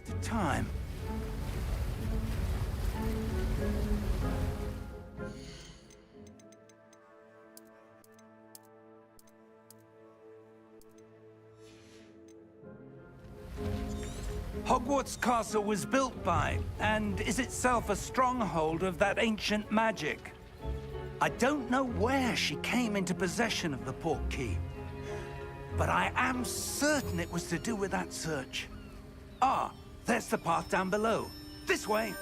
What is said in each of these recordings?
waste of time. Hogwarts Castle was built by, and is itself a stronghold of that ancient magic. I don't know where she came into possession of the portkey, but I am certain it was to do with that search. Ah, there's the path down below. This way!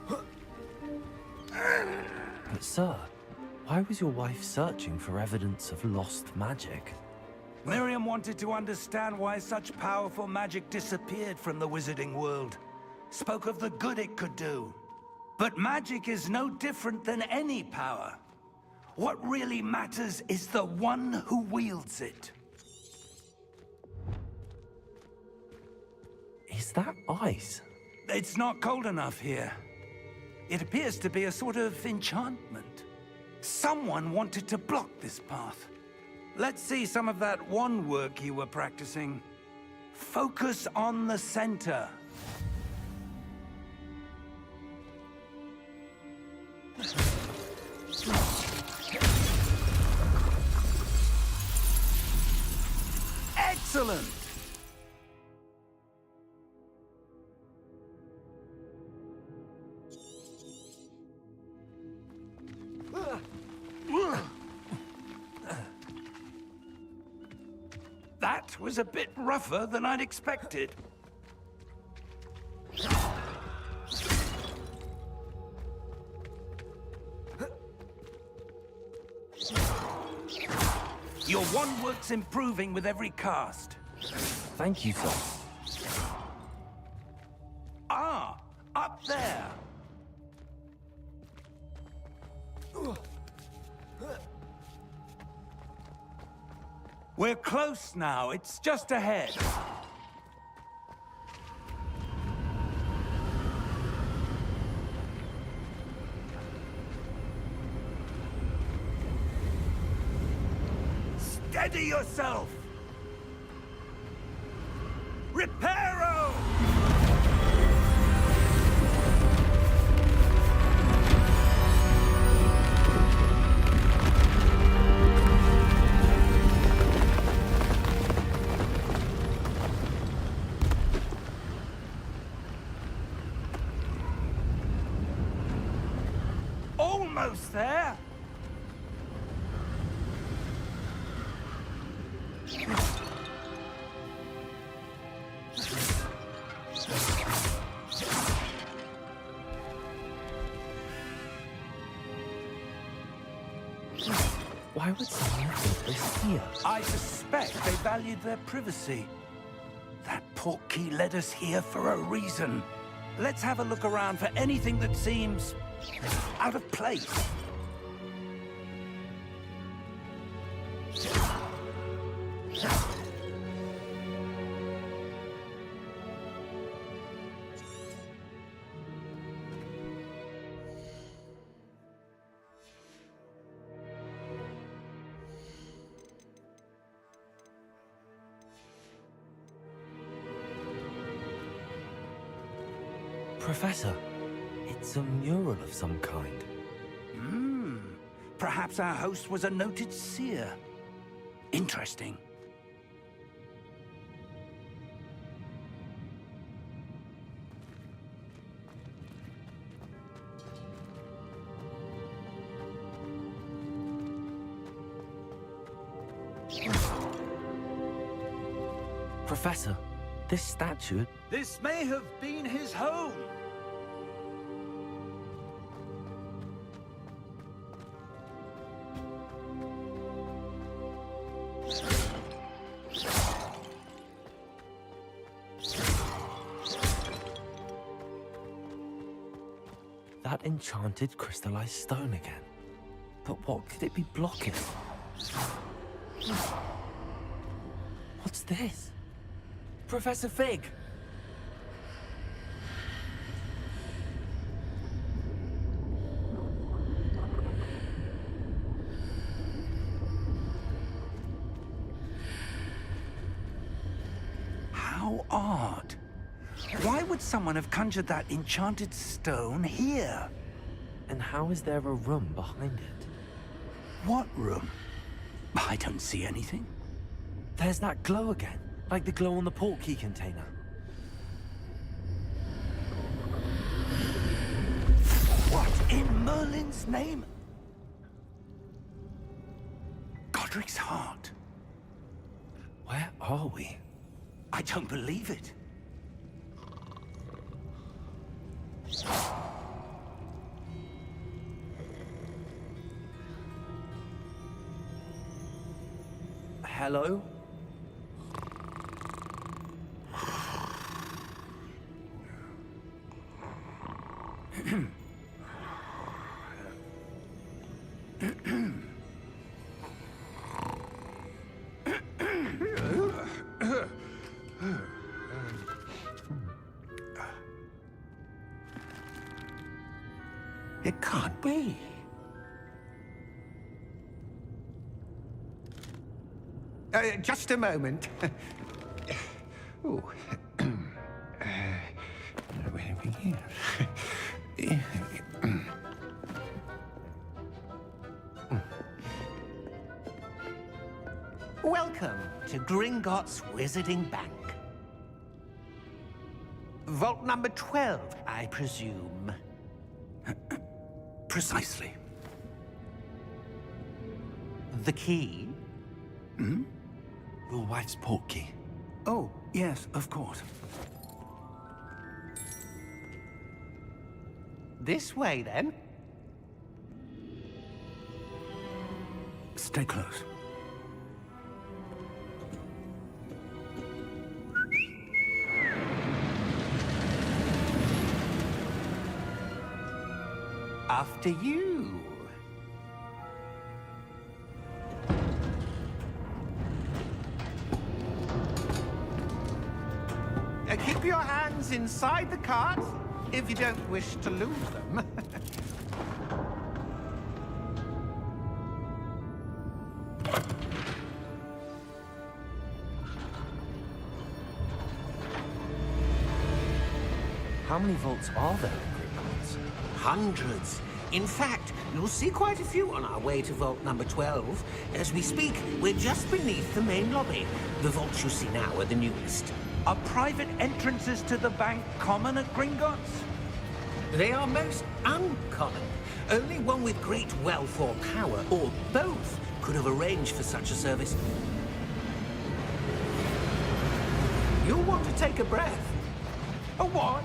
But sir, why was your wife searching for evidence of lost magic? Miriam wanted to understand why such powerful magic disappeared from the wizarding world. Spoke of the good it could do. But magic is no different than any power. What really matters is the one who wields it. Is that ice? It's not cold enough here. It appears to be a sort of enchantment. Someone wanted to block this path. Let's see some of that wand work you were practicing. Focus on the center. Excellent! That was a bit rougher than I'd expected. Your wand work's improving with every cast. Thank you, sir. Ah, up there. We're close now. It's just ahead. Steady yourself! Reparo! Almost there! Why would someone put this here? I suspect they valued their privacy. That portkey led us here for a reason. Let's have a look around for anything that seems out of place. Professor, it's a mural of some kind. Perhaps our host was a noted seer. Interesting. Professor, this statue... This may have been his home. That enchanted crystallized stone again. But what could it be blocking? What's this? Professor Fig! How odd. Why would someone have conjured that enchanted stone here? And how is there a room behind it? What room? I don't see anything. There's that glow again, like the glow on the portkey container. What in Merlin's name? Godric's heart. Where are we? I don't believe it. Hello? It can't be. Just a moment. Ooh. Where have we here? Welcome to Gringotts Wizarding Bank. Vault number 12, I presume. Precisely. The key? Your wife's portkey. Oh, yes, of course. This way, then. Stay close. After you. Keep your hands inside the cart if you don't wish to lose them. How many vaults are there in Gringotts? Hundreds. In fact, you'll see quite a few on our way to vault number 12. As we speak, we're just beneath the main lobby. The vaults you see now are the newest. Are private entrances to the bank common at Gringotts? They are most uncommon. Only one with great wealth or power, or both, could have arranged for such a service. You'll want to take a breath. A what?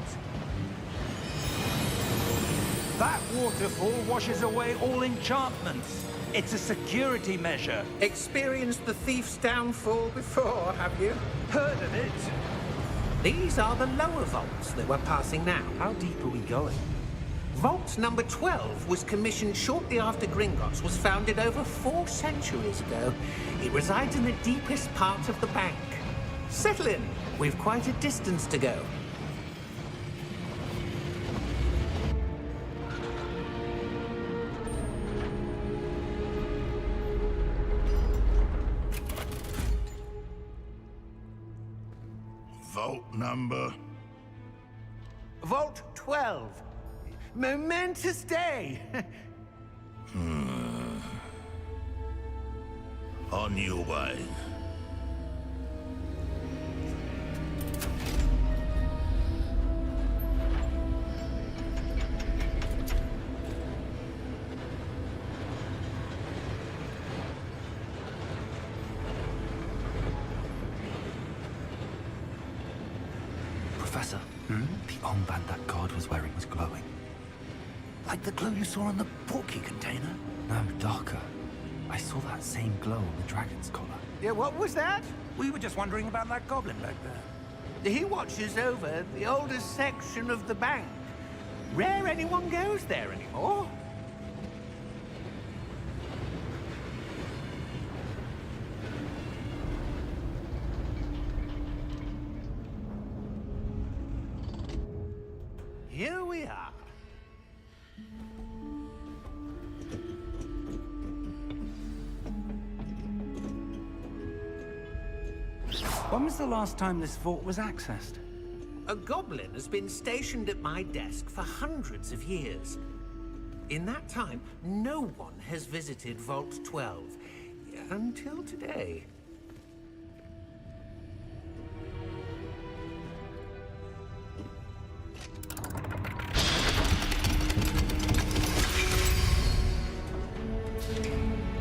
That waterfall washes away all enchantments. It's a security measure. Experienced the thief's downfall before, have you? Heard of it? These are the lower vaults that we're passing now. How deep are we going? Vault number 12 was commissioned shortly after Gringotts was founded over 4 centuries ago. It resides in the deepest part of the bank. Settle in. We've quite a distance to go. Vault number? Vault 12. Momentous day. On your way. Professor, the armband that guard was wearing was glowing. Like the glow you saw on the portkey container? No, darker. I saw that same glow on the dragon's collar. Yeah, what was that? We were just wondering about that goblin back there. He watches over the oldest section of the bank. Rare anyone goes there anymore. Here we are. When was the last time this vault was accessed? A goblin has been stationed at my desk for hundreds of years. In that time, no one has visited Vault 12. Until today.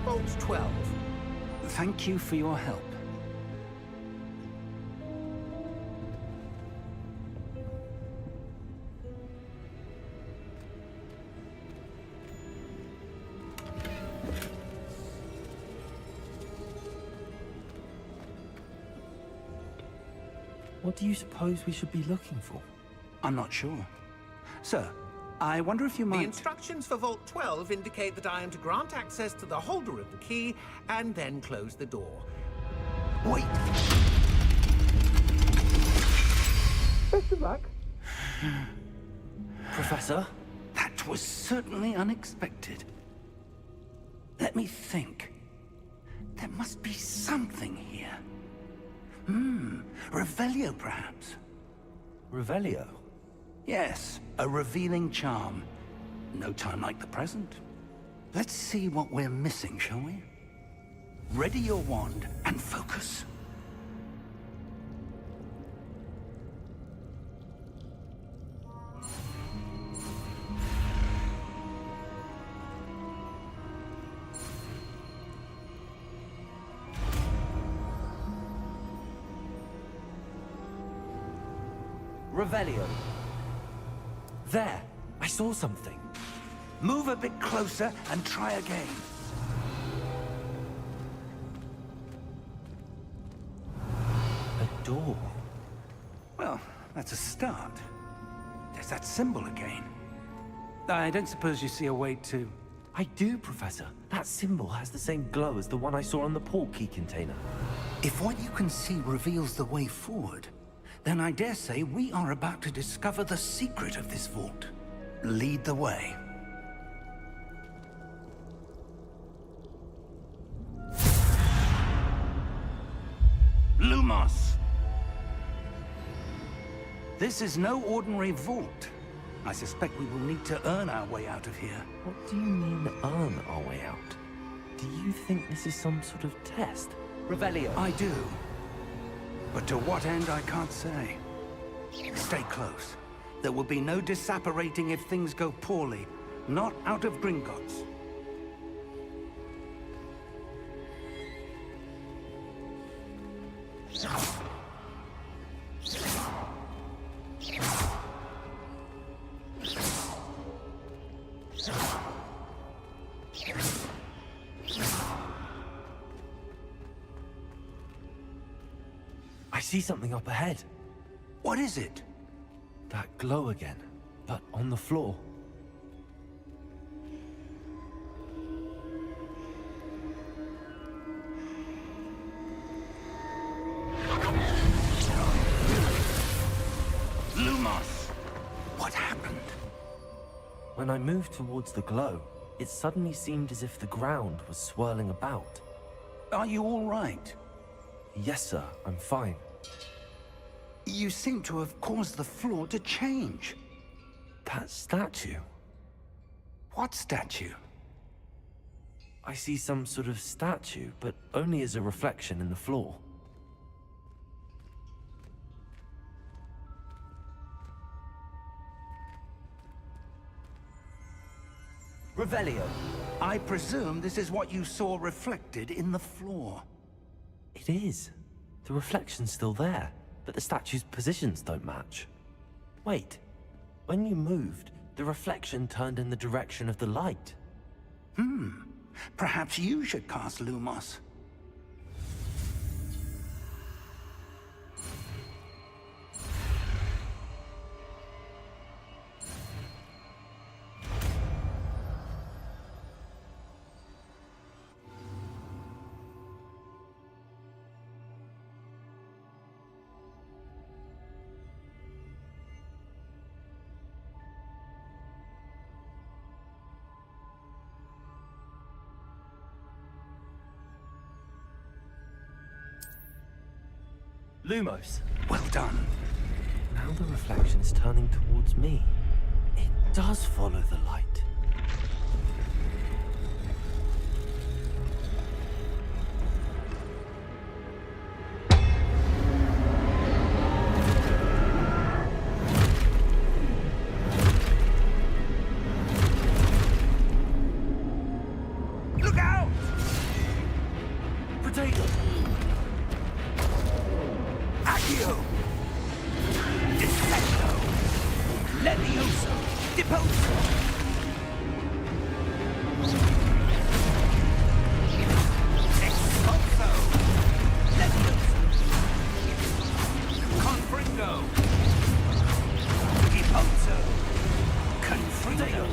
Vault 12. Thank you for your help. What do you suppose we should be looking for? I'm not sure. Sir, I wonder if you might... The instructions for Vault 12 indicate that I am to grant access to the holder of the key and then close the door. Wait! Best of luck. Professor? That was certainly unexpected. Let me think. There must be something here. Revelio, perhaps? Revelio? Yes, a revealing charm. No time like the present. Let's see what we're missing, shall we? Ready your wand and focus. Revelio. There! I saw something. Move a bit closer and try again. A door. Well, that's a start. There's that symbol again. I don't suppose you see a way to... I do, Professor. That symbol has the same glow as the one I saw on the portkey container. If what you can see reveals the way forward, then I dare say we are about to discover the secret of this vault. Lead the way. Lumos! This is no ordinary vault. I suspect we will need to earn our way out of here. What do you mean, earn our way out? Do you think this is some sort of test? Revelio. I do. But to what end, I can't say. Stay close. There will be no disapparating if things go poorly. Not out of Gringotts. I see something up ahead. What is it? That glow again, but on the floor. Lumos! What happened? When I moved towards the glow, it suddenly seemed as if the ground was swirling about. Are you all right? Yes, sir, I'm fine. You seem to have caused the floor to change. That statue. What statue? I see some sort of statue, but only as a reflection in the floor. Revelio. I presume this is what you saw reflected in the floor. It is. The reflection's still there, but the statue's positions don't match. Wait. When you moved, the reflection turned in the direction of the light. Perhaps you should cast Lumos. Lumos. Well done. Now Now the reflection is turning towards me. It does follow the light. Look out! Potato! Accio! Dissecto! Levioso! Deposo! Expulso! Levioso! Confringo! Deposo! Confringo!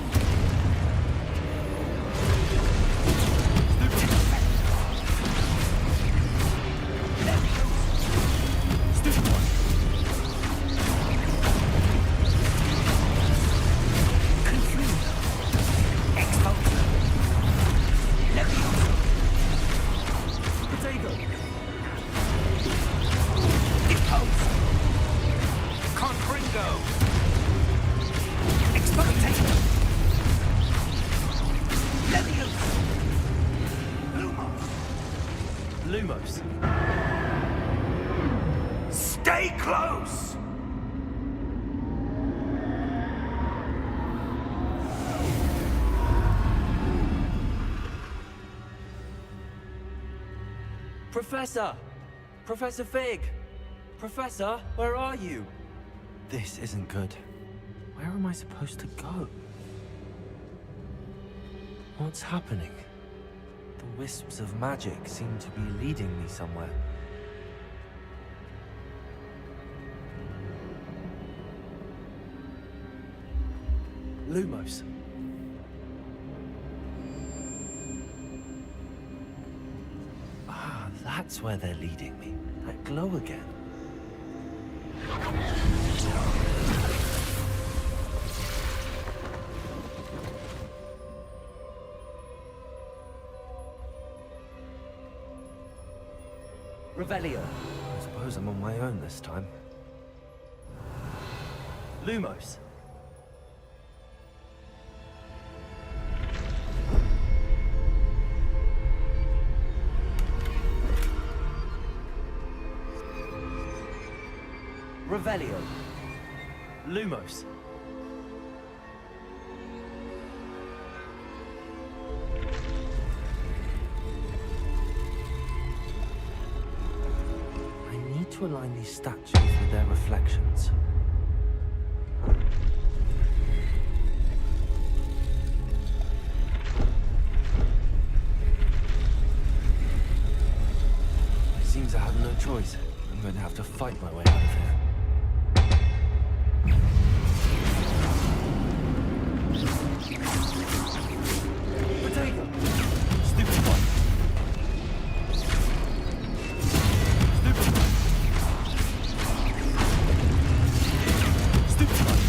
Lumos. Stay close! Professor! Professor Fig! Professor, where are you? This isn't good. Where am I supposed to go? What's happening? The wisps of magic seem to be leading me somewhere. Lumos. Ah, that's where they're leading me. That glow again. Revelio. I suppose I'm on my own this time. Lumos. Revelio. Lumos. I need to align these statues with their reflections. It seems I have no choice. I'm going to have to fight my way out of here. Potato! Stupid one! Stupid one! Stupid one!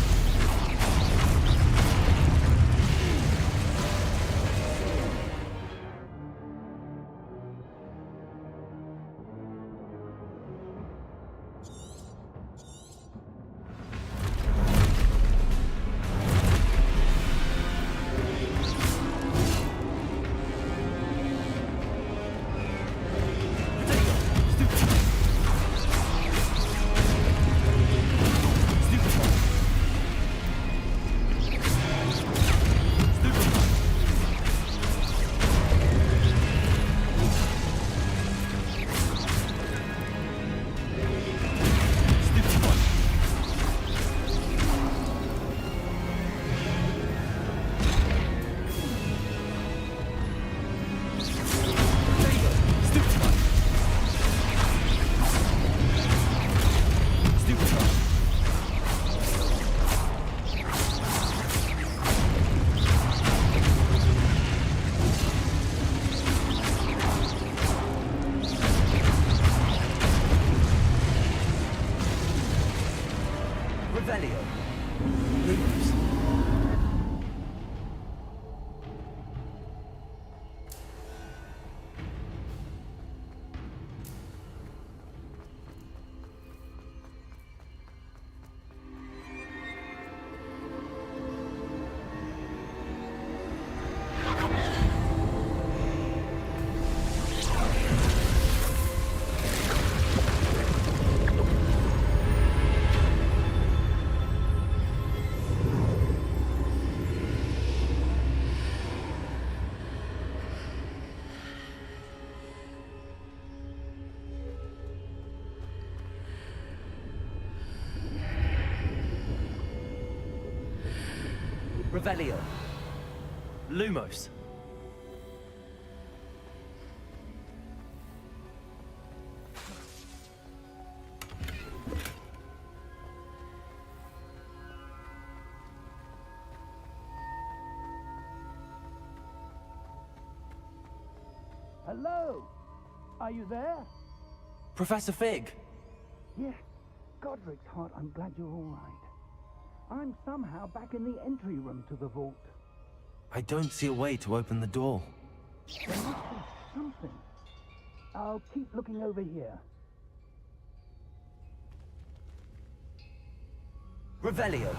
Revelio. Lumos. Hello? Are you there? Professor Fig! Yes. Godric's heart, I'm glad you're all right. I'm somehow back in the entry room to the vault. I don't see a way to open the door. There must be something. I'll keep looking over here. Revelio.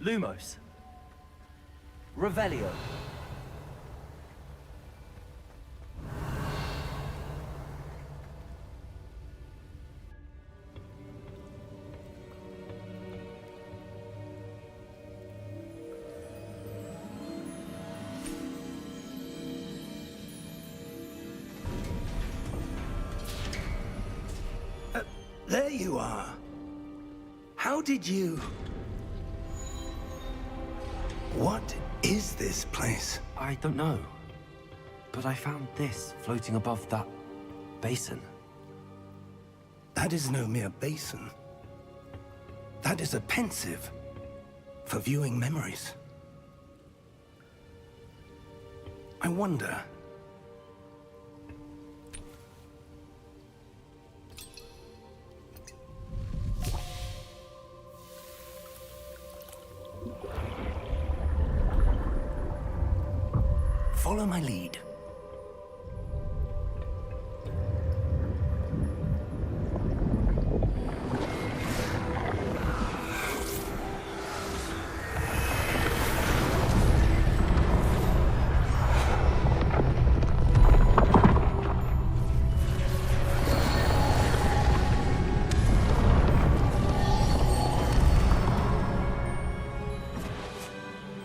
Lumos. Revelio. There you are. How did you... What is this place? I don't know. But I found this floating above that basin. That is no mere basin. That is a pensive for viewing memories. I wonder... Follow my lead.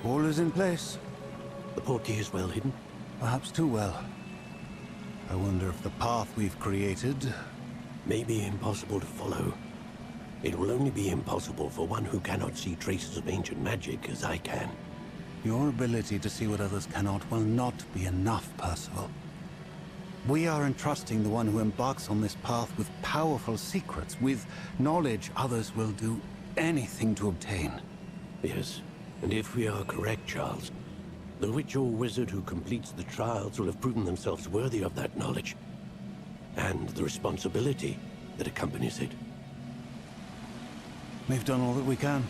All is in place. The portkey is well hidden. Perhaps too well. I wonder if the path we've created... May be impossible to follow. It will only be impossible for one who cannot see traces of ancient magic as I can. Your ability to see what others cannot will not be enough, Percival. We are entrusting the one who embarks on this path with powerful secrets, with knowledge others will do anything to obtain. Yes, and if we are correct, Charles, the witch or wizard who completes the trials will have proven themselves worthy of that knowledge, and the responsibility that accompanies it. We've done all that we can.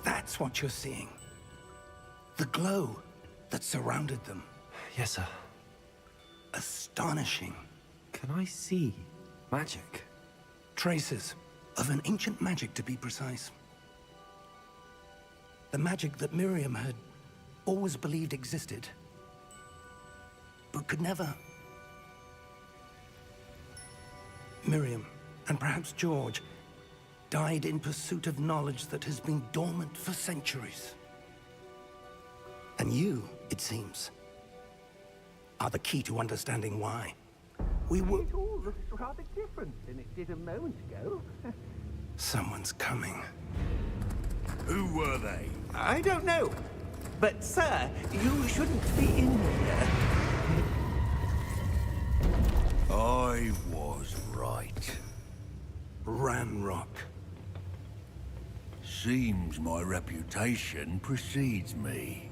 That's what you're seeing. The glow that surrounded them. Yes, sir. Astonishing. Can I see magic? Traces of an ancient magic, to be precise. The magic that Miriam had always believed existed, but could never. Miriam, and perhaps George, died in pursuit of knowledge that has been dormant for centuries. And you, it seems, are the key to understanding why. We were... It all looks rather different than it did a moment ago. Someone's coming. Who were they? I don't know. But, sir, you shouldn't be in here. I was right. Ranrock. Seems my reputation precedes me.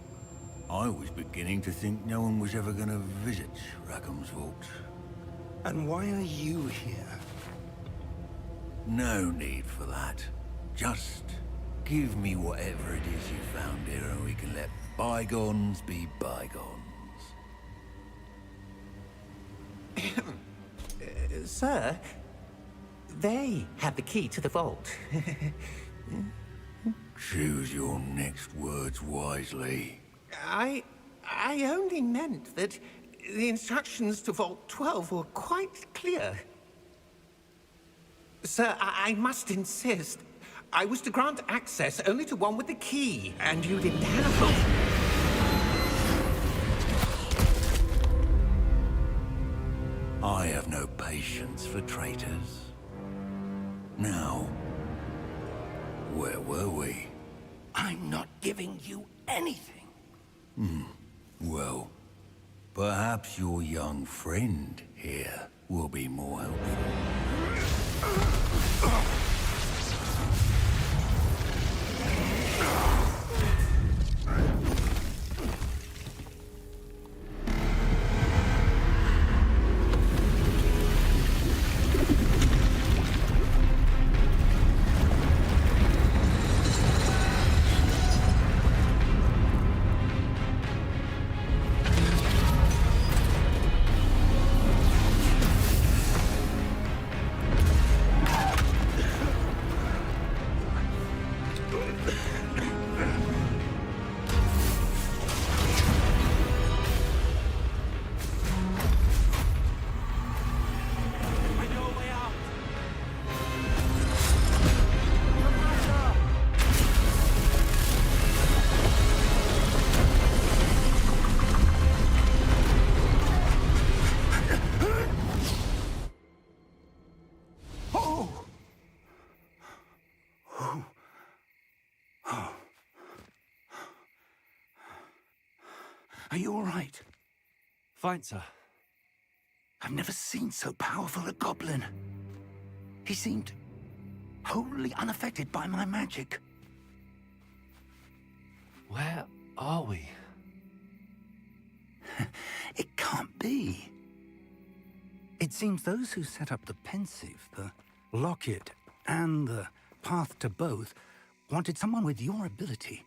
I was beginning to think no one was ever going to visit Rackham's vault. And why are you here? No need for that. Just give me whatever it is you found here and we can let bygones be bygones. Sir, they have the key to the vault. Choose your next words wisely. I only meant that the instructions to Vault 12 were quite clear. Sir, I must insist. I was to grant access only to one with the key, and you didn't have. I have no patience for traitors. Now, where were we? I'm not giving you anything. Well, perhaps your young friend here will be more helpful. Are you all right? Fine, sir. I've never seen so powerful a goblin. He seemed wholly unaffected by my magic. Where are we? It can't be. It seems those who set up the pensive, the locket, and the path to both wanted someone with your ability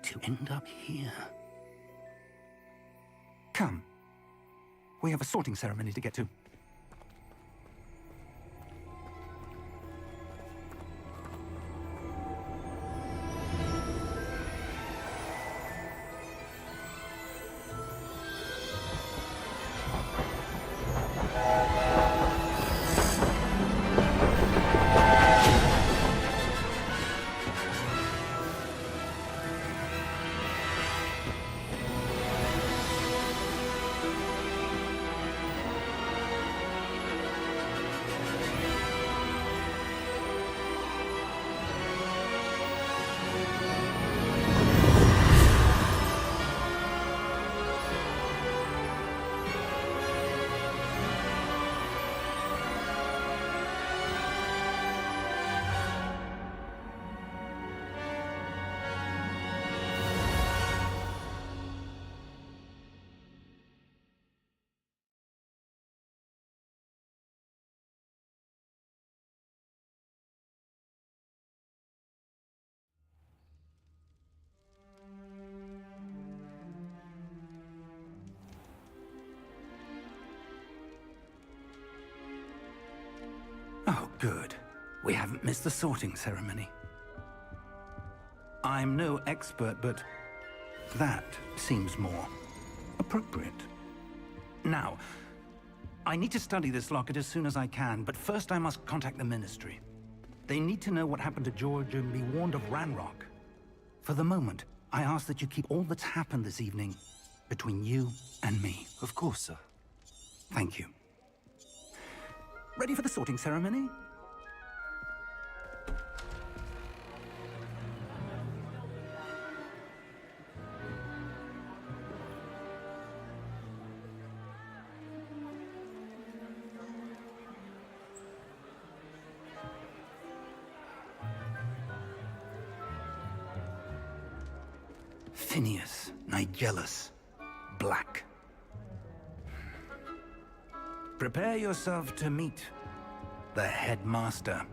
to end up here. Come. We have a sorting ceremony to get to. Oh, good. We haven't missed the sorting ceremony. I'm no expert, but that seems more appropriate. Now, I need to study this locket as soon as I can, but first I must contact the Ministry. They need to know what happened to George and be warned of Ranrock. For the moment, I ask that you keep all that's happened this evening between you and me. Of course, sir. Thank you. Ready for the sorting ceremony? Phineas, Nigellus, Black. Prepare yourself to meet the headmaster.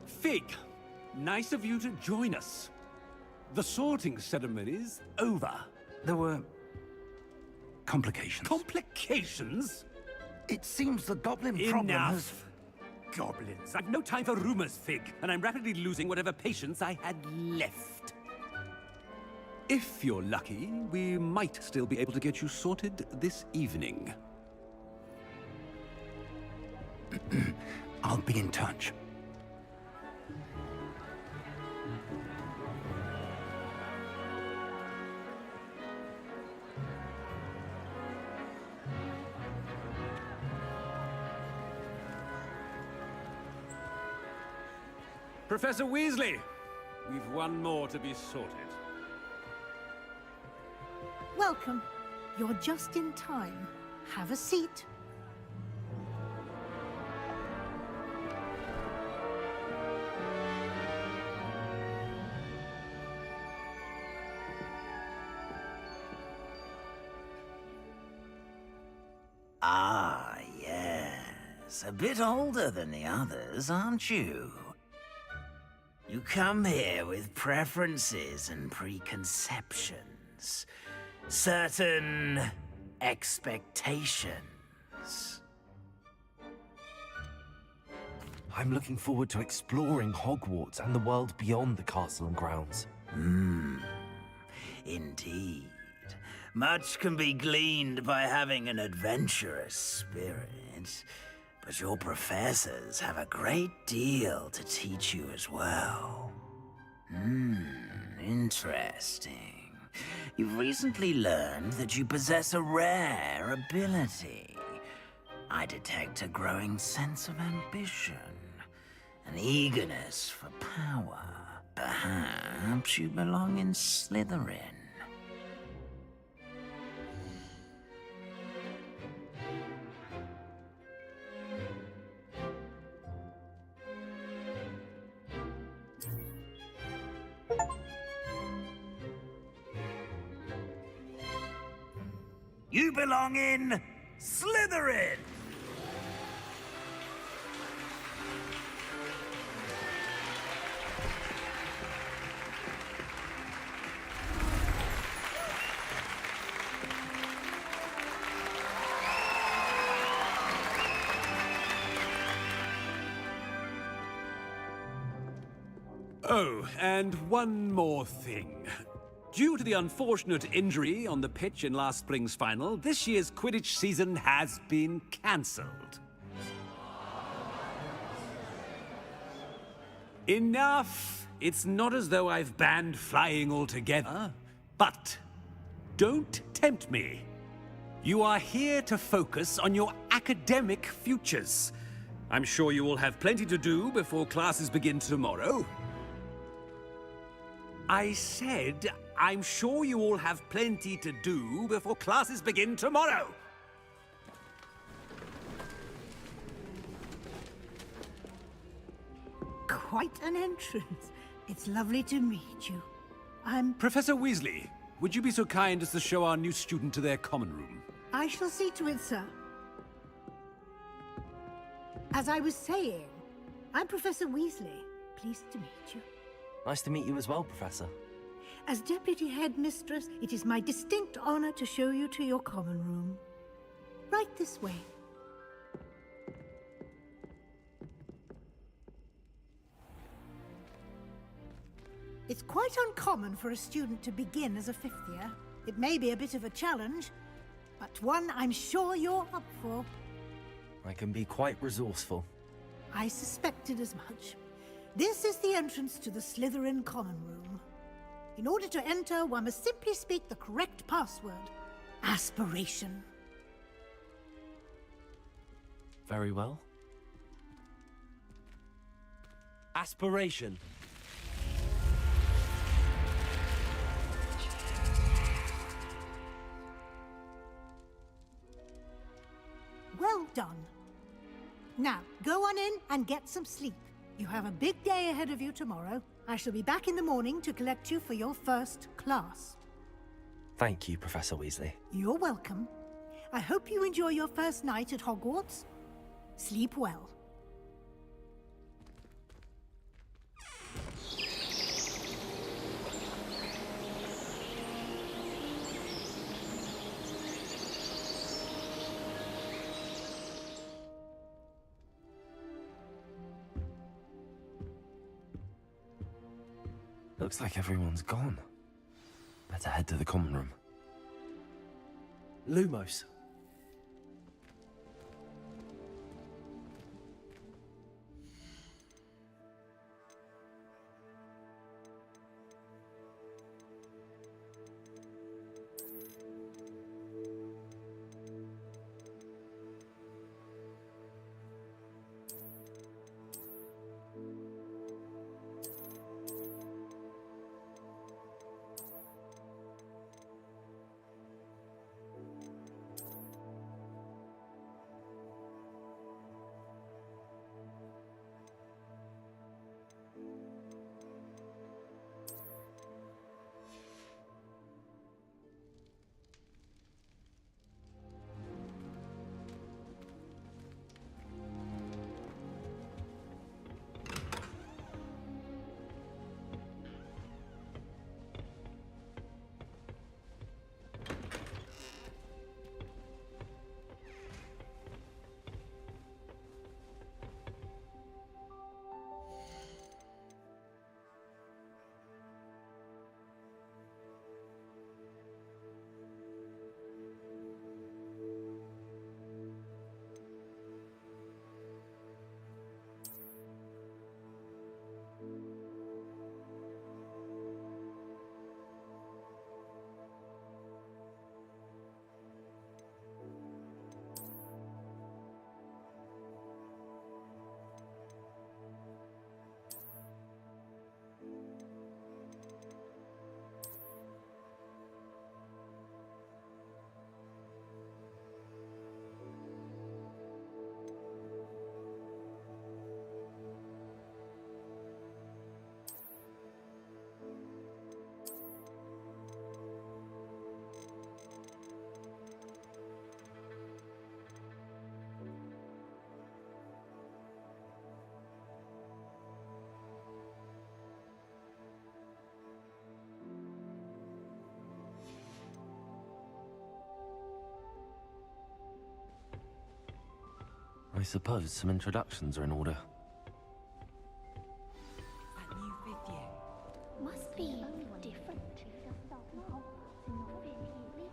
Fig, nice of you to join us. The sorting ceremony's over. There were complications. Complications? It seems the goblin problem has... Enough! Goblins. I've no time for rumors, Fig, and I'm rapidly losing whatever patience I had left. If you're lucky, we might still be able to get you sorted this evening. I'll be in touch. Professor Weasley, we've one more to be sorted. Welcome. You're just in time. Have a seat. Ah, yes. A bit older than the others, aren't you? You come here with preferences and preconceptions. Certain expectations. I'm looking forward to exploring Hogwarts and the world beyond the castle and grounds. Indeed. Much can be gleaned by having an adventurous spirit, but your professors have a great deal to teach you as well. Interesting. You've recently learned that you possess a rare ability. I detect a growing sense of ambition, an eagerness for power. Perhaps you belong in Slytherin. You belong in Slytherin! Oh, and one more thing. Due to the unfortunate injury on the pitch in last spring's final, this year's Quidditch season has been cancelled. Enough! It's not as though I've banned flying altogether, but don't tempt me. You are here to focus on your academic futures. I'm sure you will have plenty to do before classes begin tomorrow. I said, I'm sure you all have plenty to do before classes begin tomorrow. Quite an entrance. It's lovely to meet you. Professor Weasley, would you be so kind as to show our new student to their common room? I shall see to it, sir. As I was saying, I'm Professor Weasley. Pleased to meet you. Nice to meet you as well, Professor. As Deputy Headmistress, it is my distinct honor to show you to your common room. Right this way. It's quite uncommon for a student to begin as a fifth year. It may be a bit of a challenge, but one I'm sure you're up for. I can be quite resourceful. I suspected as much. This is the entrance to the Slytherin common room. In order to enter, one must simply speak the correct password. Aspiration. Very well. Aspiration. Well done. Now, go on in and get some sleep. You have a big day ahead of you tomorrow. I shall be back in the morning to collect you for your first class. Thank you, Professor Weasley. You're welcome. I hope you enjoy your first night at Hogwarts. Sleep well. Looks like everyone's gone. Better head to the common room. Lumos. suppose some introductions are in order. That new fifth year. Must be different.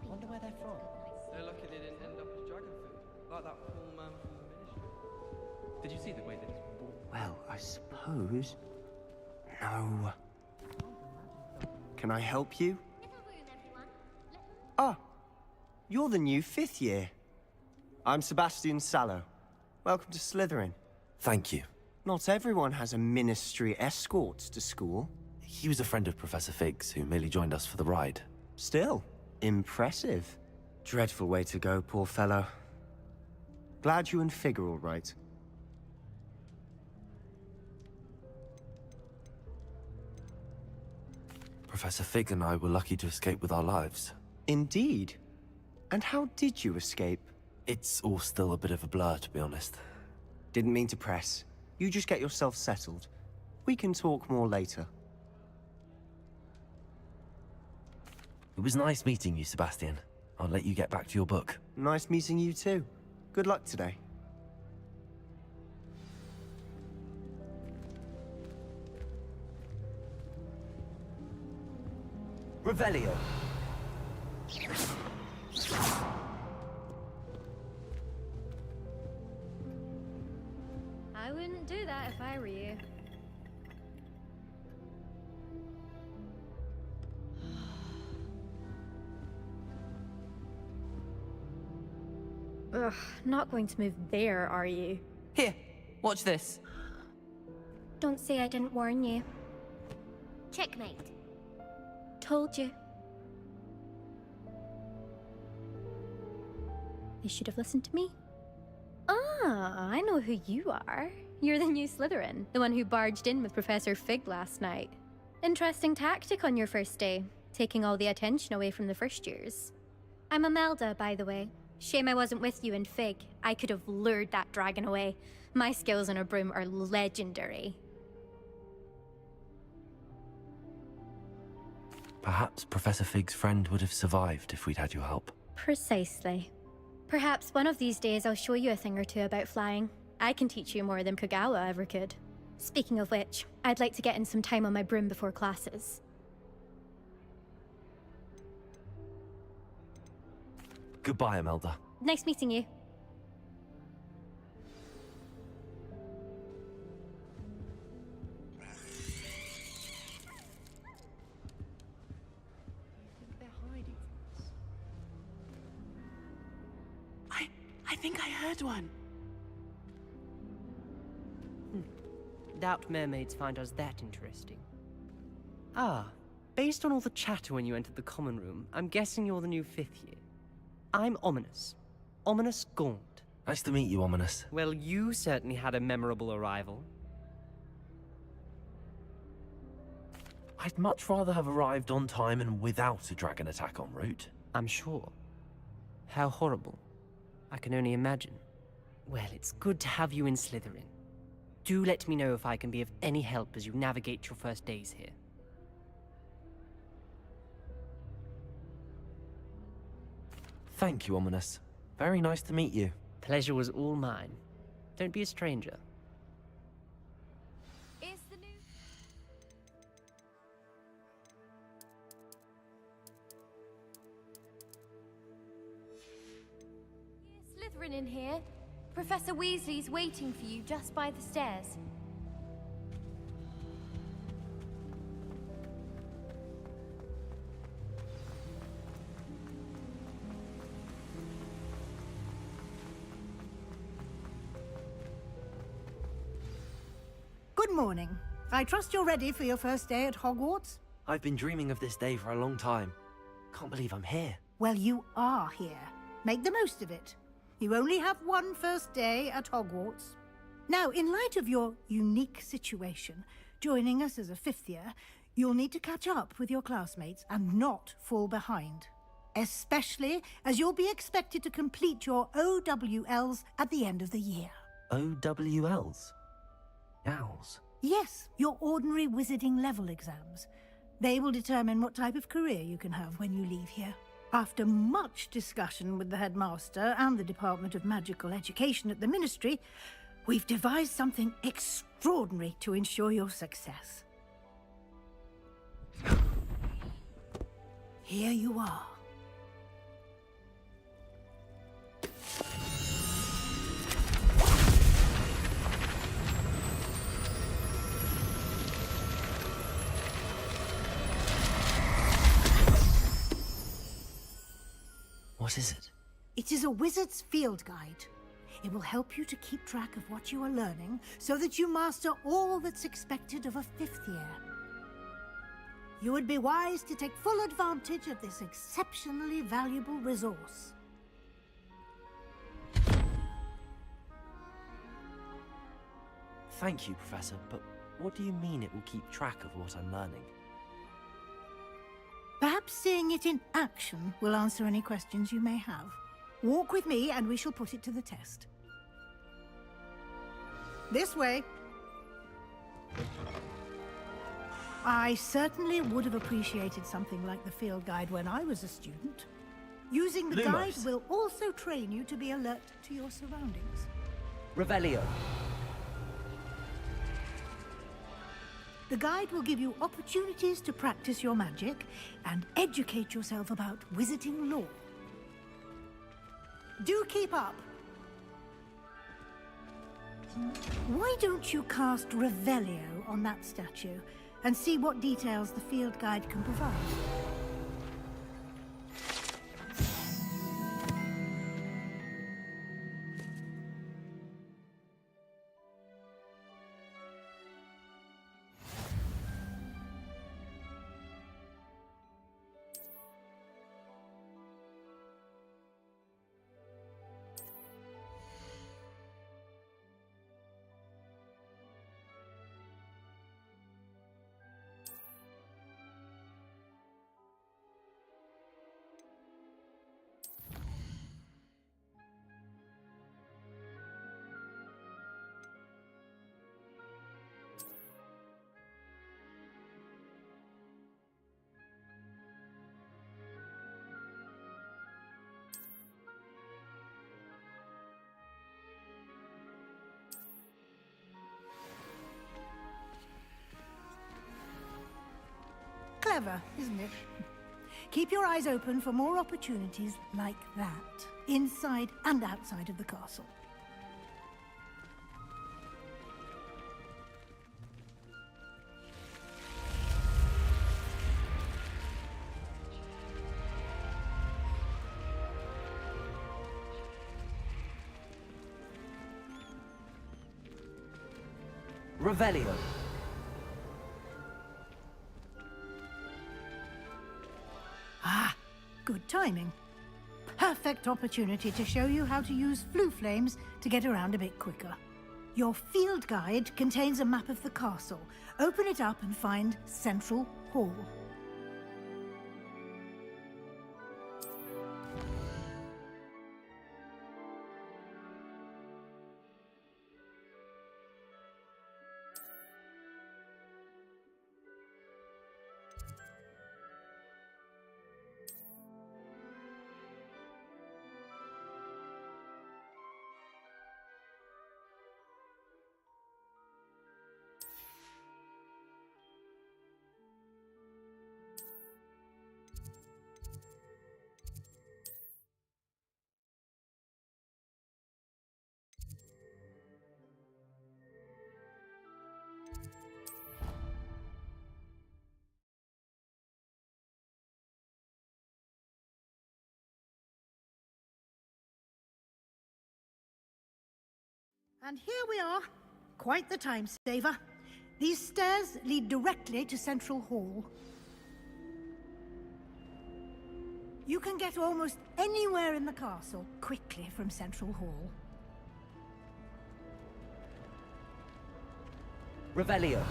Wonder where they're from. They're lucky they didn't end up as dragon food, like that poor man from the ministry. Did you see the way that he's born? Well, I suppose... No. Can I help you? Ah, you're the new fifth year. I'm Sebastian Sallow. Welcome to Slytherin. Thank you. Not everyone has a ministry escort to school. He was a friend of Professor Fig's who merely joined us for the ride. Still, impressive. Dreadful way to go, poor fellow. Glad you and Fig are all right. Professor Fig and I were lucky to escape with our lives. Indeed. And how did you escape? It's all still a bit of a blur, to be honest. Didn't mean to press. You just get yourself settled. We can talk more later. It was nice meeting you, Sebastian. I'll let you get back to your book. Nice meeting you too. Good luck today. Revelio. I wouldn't do that if I were you. Ugh, not going to move there, are you? Here, watch this. Don't say I didn't warn you. Checkmate. Told you. You should have listened to me. Ah, I know who you are. You're the new Slytherin, the one who barged in with Professor Fig last night. Interesting tactic on your first day, taking all the attention away from the first years. I'm Imelda, by the way. Shame I wasn't with you in Fig. I could have lured that dragon away. My skills on a broom are legendary. Perhaps Professor Fig's friend would have survived if we'd had your help. Precisely. Perhaps one of these days I'll show you a thing or two about flying. I can teach you more than Kagawa ever could. Speaking of which, I'd like to get in some time on my broom before classes. Goodbye, Imelda. Nice meeting you. I think I heard one. Doubt mermaids find us that interesting. Ah, based on all the chatter when you entered the common room, I'm guessing you're the new fifth year. I'm Ominous. Ominous Gaunt. Nice to meet you, Ominous. Well, you certainly had a memorable arrival. I'd much rather have arrived on time and without a dragon attack en route. I'm sure. How horrible. I can only imagine. Well, it's good to have you in Slytherin. Do let me know if I can be of any help as you navigate your first days here. Thank you, Ominous. Very nice to meet you. Pleasure was all mine. Don't be a stranger. Is the new... Slytherin in here. Professor Weasley's waiting for you just by the stairs. Good morning. I trust you're ready for your first day at Hogwarts? I've been dreaming of this day for a long time. Can't believe I'm here. Well, you are here. Make the most of it. You only have one first day at Hogwarts. Now, in light of your unique situation, joining us as a fifth year, you'll need to catch up with your classmates and not fall behind. Especially as you'll be expected to complete your OWLs at the end of the year. OWLs? Owls? Yes, your ordinary wizarding level exams. They will determine what type of career you can have when you leave here. After much discussion with the headmaster and the Department of Magical Education at the Ministry, we've devised something extraordinary to ensure your success. Here you are. What is it? It is a wizard's field guide. It will help you to keep track of what you are learning so that you master all that's expected of a 5th year. You would be wise to take full advantage of this exceptionally valuable resource. Thank you, Professor, but what do you mean it will keep track of what I'm learning? Perhaps seeing it in action will answer any questions you may have. Walk with me and we shall put it to the test. This way. I certainly would have appreciated something like the field guide when I was a student. Using the guide will also train you to be alert to your surroundings. Revelio. The guide will give you opportunities to practice your magic and educate yourself about wizarding lore. Do keep up. Why don't you cast Revelio on that statue and see what details the field guide can provide? Clever, isn't it? Keep your eyes open for more opportunities like that, inside and outside of the castle. Revelio. Ah, good timing. Perfect opportunity to show you how to use flue flames to get around a bit quicker. Your field guide contains a map of the castle. Open it up and find Central Hall. And here we are. Quite the time saver. These stairs lead directly to Central Hall. You can get almost anywhere in the castle quickly from Central Hall. Revelio.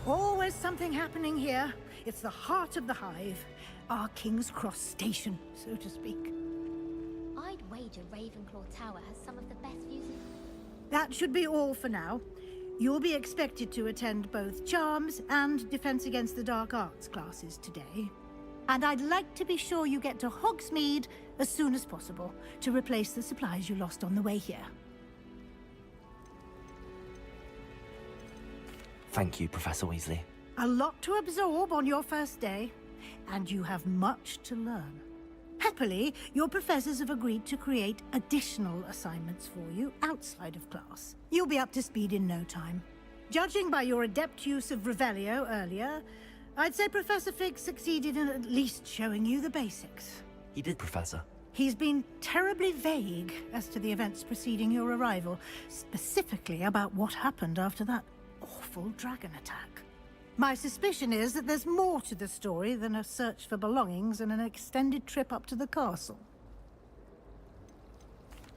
Always something happening here. It's the heart of the hive. Our King's Cross station, so to speak. I'd wager Ravenclaw Tower has some of the best views in... That should be all for now. You'll be expected to attend both Charms and Defense Against the Dark Arts classes today. And I'd like to be sure you get to Hogsmeade as soon as possible to replace the supplies you lost on the way here. Thank you, Professor Weasley. A lot to absorb on your first day, and you have much to learn. Happily, your professors have agreed to create additional assignments for you outside of class. You'll be up to speed in no time. Judging by your adept use of Revelio earlier, I'd say Professor Fig succeeded in at least showing you the basics. He did, Professor. He's been terribly vague as to the events preceding your arrival, specifically about what happened after that awful dragon attack. My suspicion is that there's more to the story than a search for belongings and an extended trip up to the castle.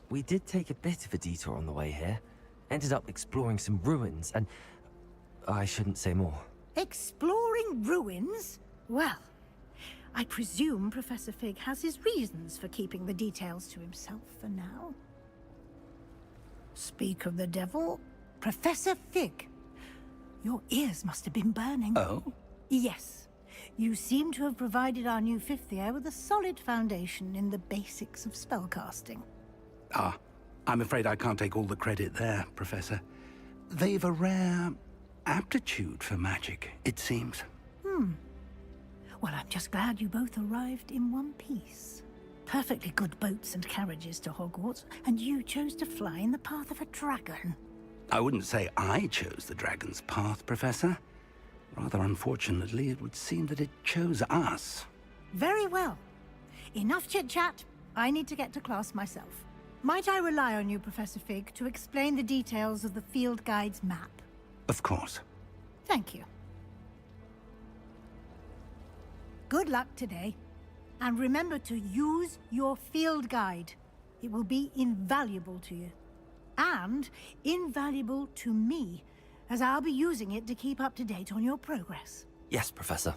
We did take a bit of a detour on the way here. Ended up exploring some ruins, and I shouldn't say more. Exploring ruins? Well, I presume Professor Fig has his reasons for keeping the details to himself for now. Speak of the devil, Professor Fig. Your ears must have been burning. Oh? Yes. You seem to have provided our new fifth year with a solid foundation in the basics of spellcasting. Ah, I'm afraid I can't take all the credit there, Professor. They've a rare aptitude for magic, it seems. Well, I'm just glad you both arrived in one piece. Perfectly good boats and carriages to Hogwarts, and you chose to fly in the path of a dragon. I wouldn't say I chose the dragon's path, Professor. Rather unfortunately, it would seem that it chose us. Very well. Enough chit-chat. I need to get to class myself. Might I rely on you, Professor Fig, to explain the details of the field guide's map? Of course. Thank you. Good luck today. And remember to use your field guide. It will be invaluable to you. And invaluable to me, as I'll be using it to keep up to date on your progress. Yes, Professor.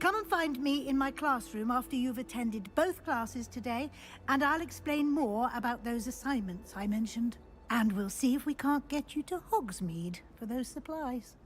Come and find me in my classroom after you've attended both classes today, and I'll explain more about those assignments I mentioned. And we'll see if we can't get you to Hogsmeade for those supplies.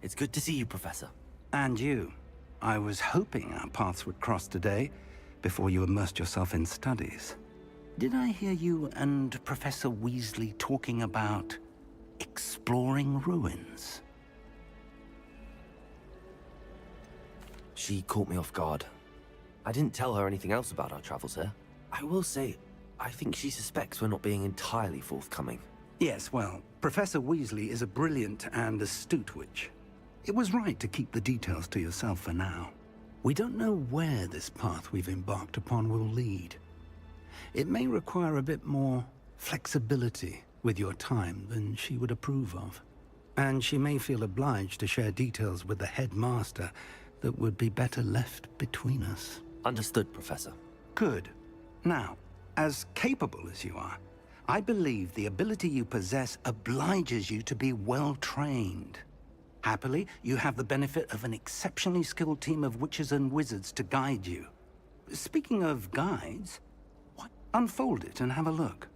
It's good to see you, Professor. And you. I was hoping our paths would cross today, before you immersed yourself in studies. Did I hear you and Professor Weasley talking about exploring ruins? She caught me off guard. I didn't tell her anything else about our travels here. I will say, I think she suspects we're not being entirely forthcoming. Yes, well, Professor Weasley is a brilliant and astute witch. It was right to keep the details to yourself for now. We don't know where this path we've embarked upon will lead. It may require a bit more flexibility with your time than she would approve of. And she may feel obliged to share details with the headmaster that would be better left between us. Understood, Professor. Good. Now, as capable as you are, I believe the ability you possess obliges you to be well-trained. Happily, you have the benefit of an exceptionally skilled team of witches and wizards to guide you. Speaking of guides, unfold it and have a look.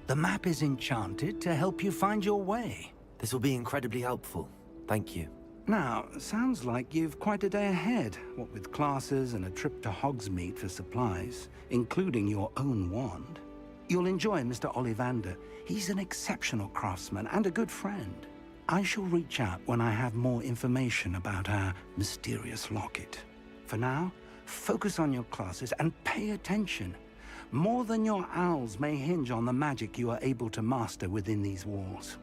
The map is enchanted to help you find your way. This will be incredibly helpful. Thank you. Now, sounds like you've quite a day ahead, what with classes and a trip to Hogsmeade for supplies, including your own wand. You'll enjoy Mr. Ollivander. He's an exceptional craftsman and a good friend. I shall reach out when I have more information about our mysterious locket. For now, focus on your classes and pay attention. More than your owls may hinge on the magic you are able to master within these walls.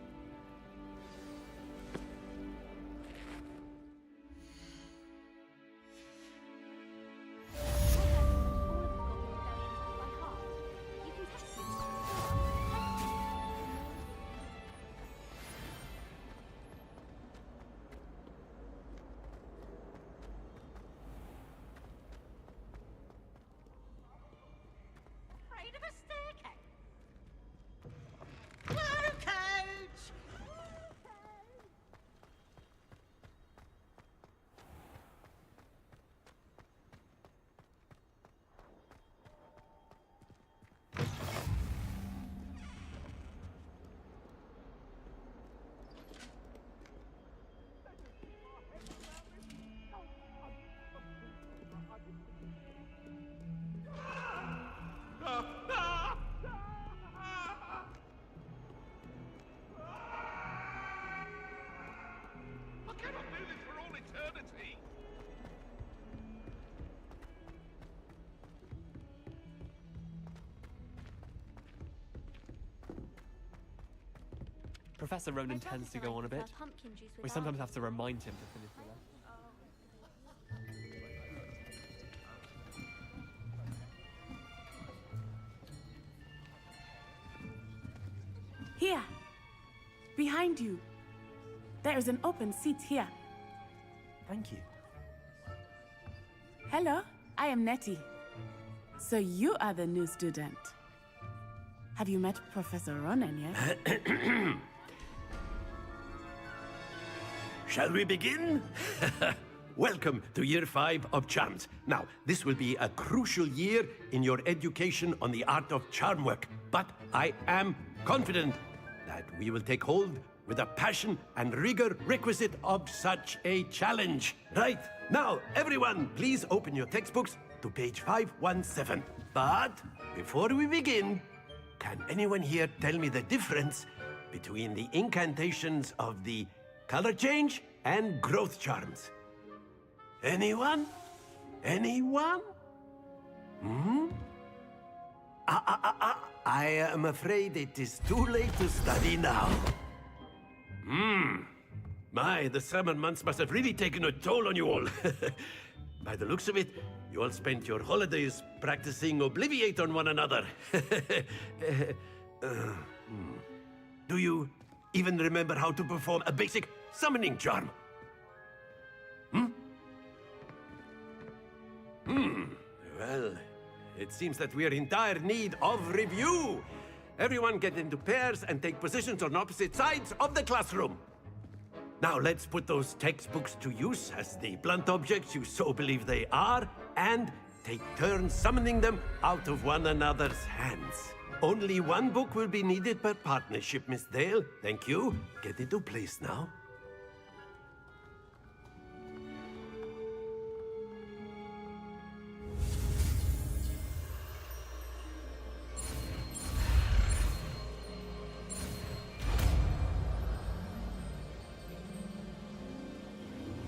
Professor Ronan tends to go on a bit. We sometimes have to remind him to finish with that. Here, behind you. There is an open seat here. Thank you. Hello, I am Nettie. So you are the new student. Have you met Professor Ronan yet? Shall we begin? Welcome to Year 5 of Charms. Now, this will be a crucial year in your education on the art of charm work, but I am confident that we will take hold with the passion and rigor requisite of such a challenge. Right, now, everyone, please open your textbooks to page 517. But before we begin, can anyone here tell me the difference between the incantations of the color change and growth charms? Anyone? Anyone? I am afraid it is too late to study now. My, the summer months must have really taken a toll on you all. By the looks of it, you all spent your holidays practicing Obliviate on one another. Do you even remember how to perform a basic summoning charm. Well, it seems that we are in dire need of review. Everyone get into pairs and take positions on opposite sides of the classroom. Now let's put those textbooks to use as the blunt objects you so believe they are, and take turns summoning them out of one another's hands. Only one book will be needed per partnership, Miss Dale. Thank you. Get into place now.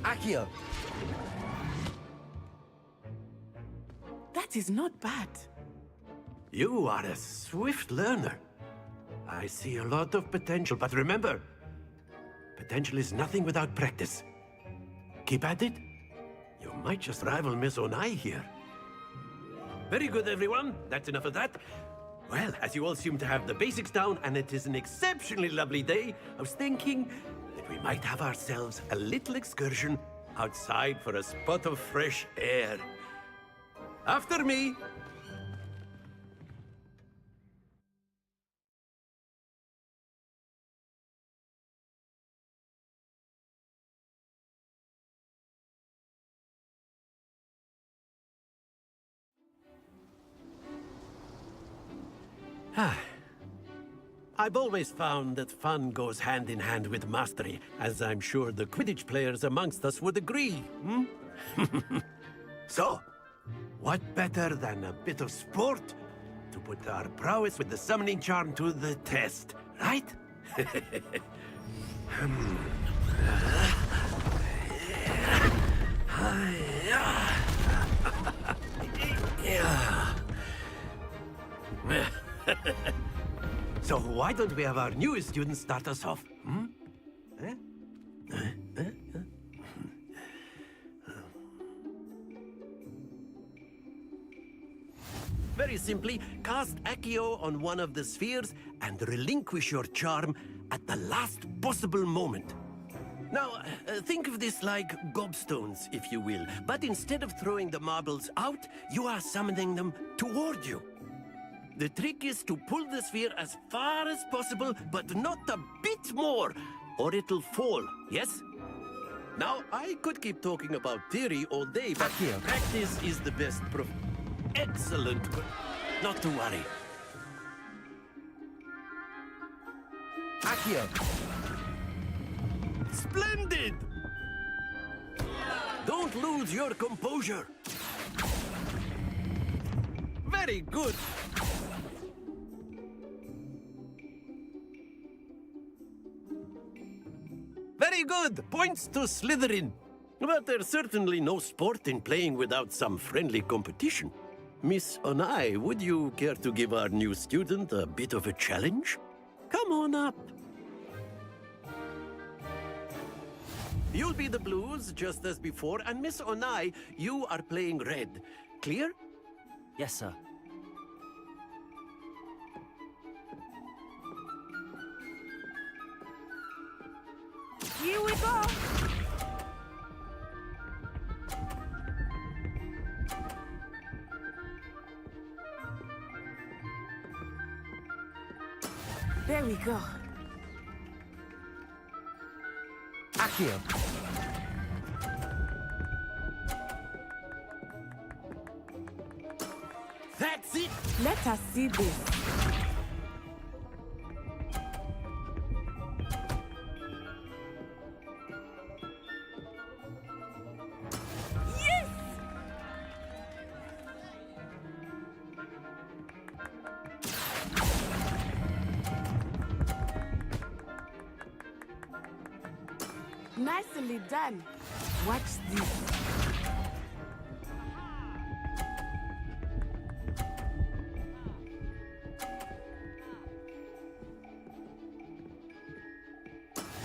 Accio! That is not bad. You are a swift learner. I see a lot of potential, but remember, potential is nothing without practice. Keep at it. You might just rival Miss Onai here. Very good, everyone. That's enough of that. Well, as you all seem to have the basics down, and it is an exceptionally lovely day, I was thinking that we might have ourselves a little excursion outside for a spot of fresh air. After me. I've always found that fun goes hand in hand with mastery, as I'm sure the Quidditch players amongst us would agree. So, what better than a bit of sport to put our prowess with the summoning charm to the test, right? So why don't we have our newest student start us off? Very simply, cast Accio on one of the spheres and relinquish your charm at the last possible moment. Now, think of this like gobstones, if you will, but instead of throwing the marbles out, you are summoning them toward you. The trick is to pull the sphere as far as possible, but not a bit more, or it'll fall, yes? Now, I could keep talking about theory all day, but practice is the best proof. Excellent. Not to worry. Accio! Splendid! Don't lose your composure. Very good. Very good. Points to Slytherin. But there's certainly no sport in playing without some friendly competition. Miss Onai, would you care to give our new student a bit of a challenge? Come on up. You'll be the blues, just as before, and Miss Onai, you are playing red. Clear? Yes, sir. Here we go! There we go. Accio! That's it! Let us see this. Yes! Nicely done. Watch this.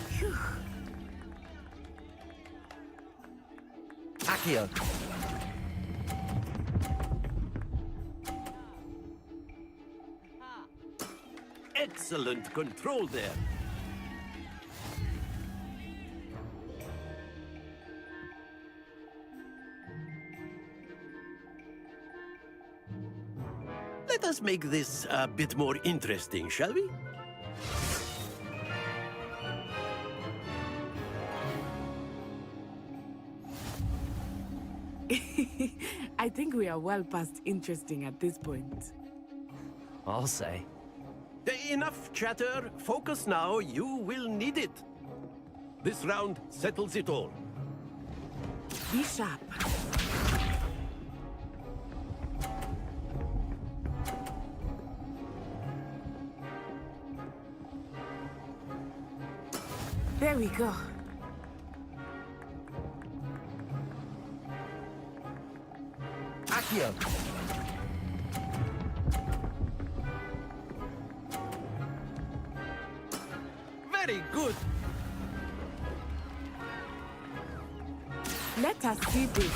Phew. Accio! Excellent control there. Let us make this a bit more interesting, shall we? I think we are well past interesting at this point. I'll say. Enough chatter. Focus now. You will need it. This round settles it all. Be sharp. There we go. Accio! Very good. Let us see this.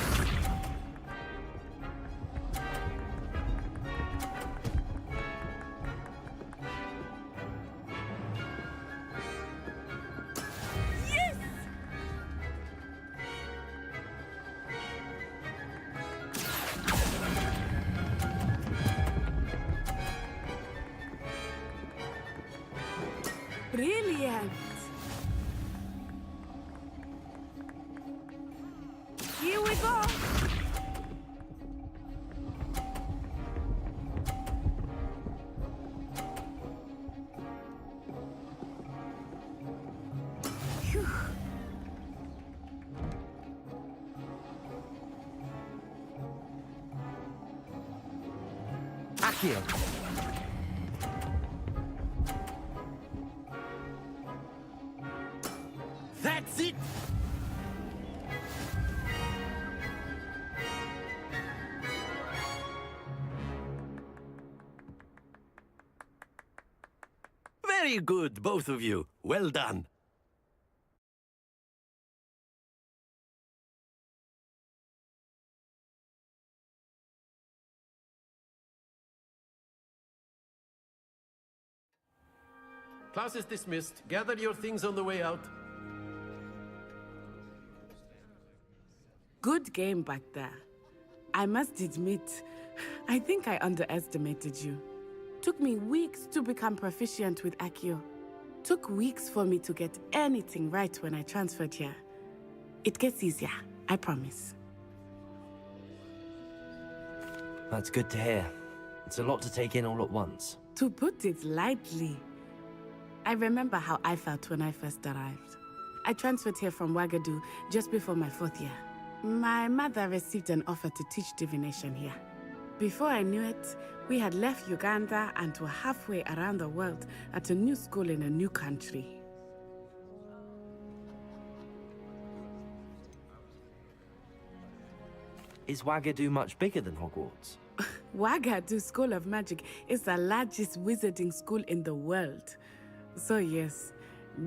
Yes! Brilliant! Here we go! Phew. Accio! That's it. Very good, both of you. Well done. Class is dismissed. Gather your things on the way out. Good game back there. I must admit, I think I underestimated you. Took me weeks to become proficient with Accio. Took weeks for me to get anything right when I transferred here. It gets easier, I promise. That's good to hear. It's a lot to take in all at once. To put it lightly, I remember how I felt when I first arrived. I transferred here from Wagadu just before my 4th year. My mother received an offer to teach divination here. Before I knew it, we had left Uganda and were halfway around the world at a new school in a new country. Is Wagadu much bigger than Hogwarts? Wagadu School of Magic is the largest wizarding school in the world. So yes,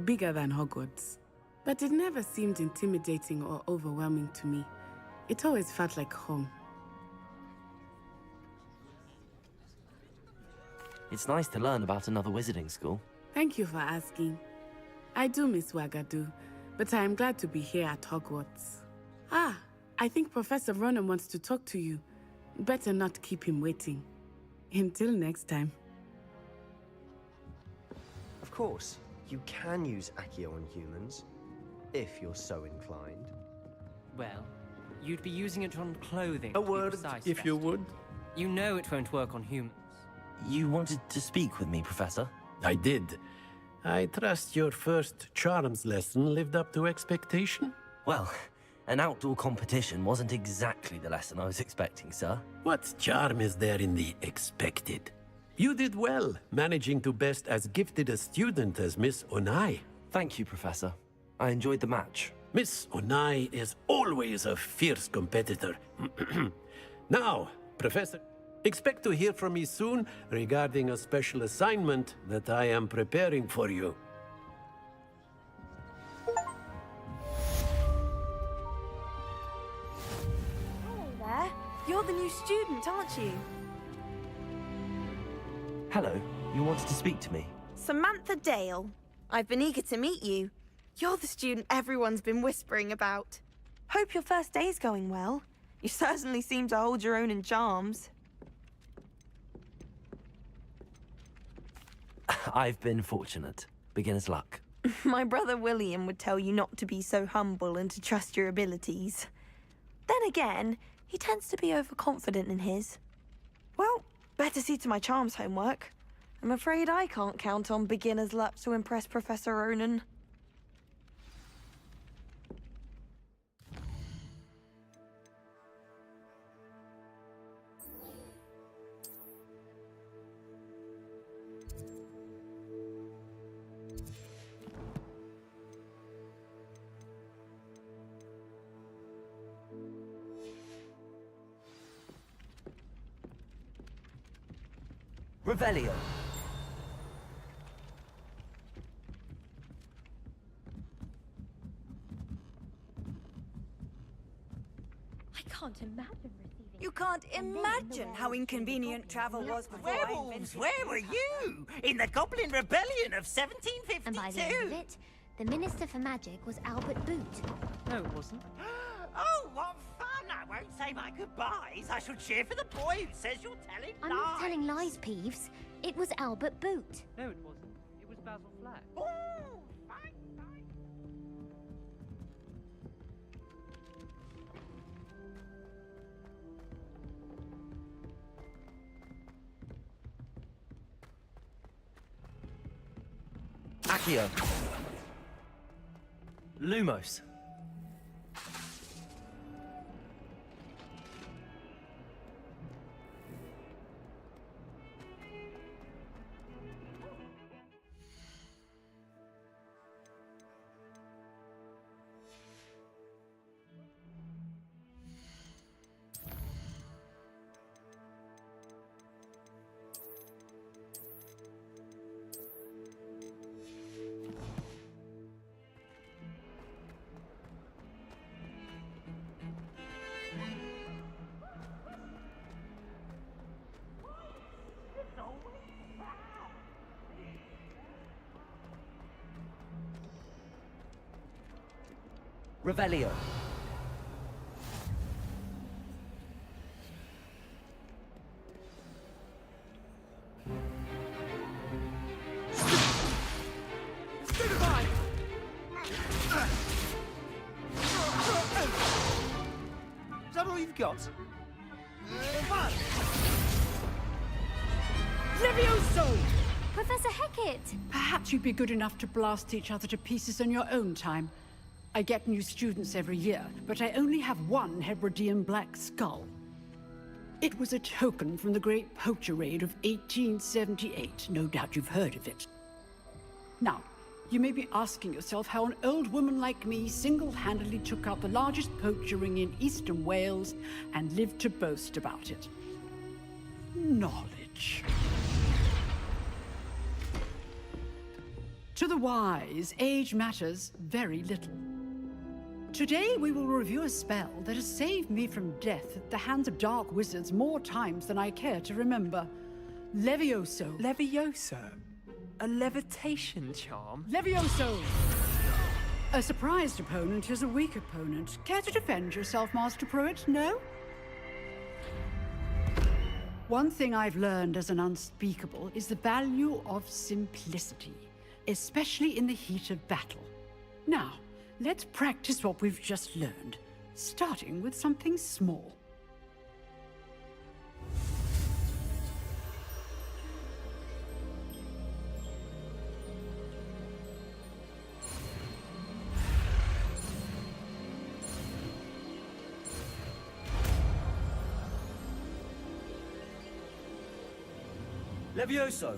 bigger than Hogwarts. But it never seemed intimidating or overwhelming to me. It always felt like home. It's nice to learn about another wizarding school. Thank you for asking. I do miss Wagadu, but I am glad to be here at Hogwarts. Ah, I think Professor Ronan wants to talk to you. Better not keep him waiting. Until next time. Of course, you can use Accio on humans, if you're so inclined. Well, you'd be using it on clothing. A word, if you would. You know it won't work on humans. You wanted to speak with me, Professor? I did. I trust your first charms lesson lived up to expectation? Well, an outdoor competition wasn't exactly the lesson I was expecting, sir. What charm is there in the expected? You did well, managing to best as gifted a student as Miss Onai. Thank you, Professor. I enjoyed the match. Miss Onai is always a fierce competitor. Now, Professor, expect to hear from me soon regarding a special assignment that I am preparing for you. Hello there. You're the new student, aren't you? Hello, you wanted to speak to me? Samantha Dale. I've been eager to meet you. You're the student everyone's been whispering about. Hope your first day's going well. You certainly seem to hold your own in charms. I've been fortunate. Beginner's luck. My brother William would tell you not to be so humble and to trust your abilities. Then again, he tends to be overconfident in his. Well, better see to my charms homework. I'm afraid I can't count on beginner's luck to impress Professor Ronan. Revelio. I can't imagine receiving. You can't imagine how inconvenient travel was before I Werewolves, invented where were you? In the Goblin Rebellion of 1752? And by the end of it, the Minister for Magic was Albert Boot. No, it wasn't. Oh, what fun! I won't say my goodbyes. I shall cheer for the boy who says you're telling I'm lies. not telling lies, Peeves. It was Albert Boot. No, it wasn't. It was Basil Flack. Ooh, fine, fine. Accio. Lumos. Revelio. Is that all you've got? Levioso! Professor Hecat! Perhaps you'd be good enough to blast each other to pieces on your own time. I get new students every year, but I only have one Hebridean black skull. It was a token from the Great Poacher Raid of 1878. No doubt you've heard of it. Now, you may be asking yourself how an old woman like me single-handedly took out the largest poacher ring in eastern Wales and lived to boast about it. Knowledge. To the wise, age matters very little. Today we will review a spell that has saved me from death at the hands of dark wizards more times than I care to remember. Levioso. Levioso? A levitation charm? Levioso! A surprised opponent is a weak opponent. Care to defend yourself, Master Pruitt? No? One thing I've learned as an unspeakable is the value of simplicity, especially in the heat of battle. Now, let's practice what we've just learned, starting with something small. Levioso.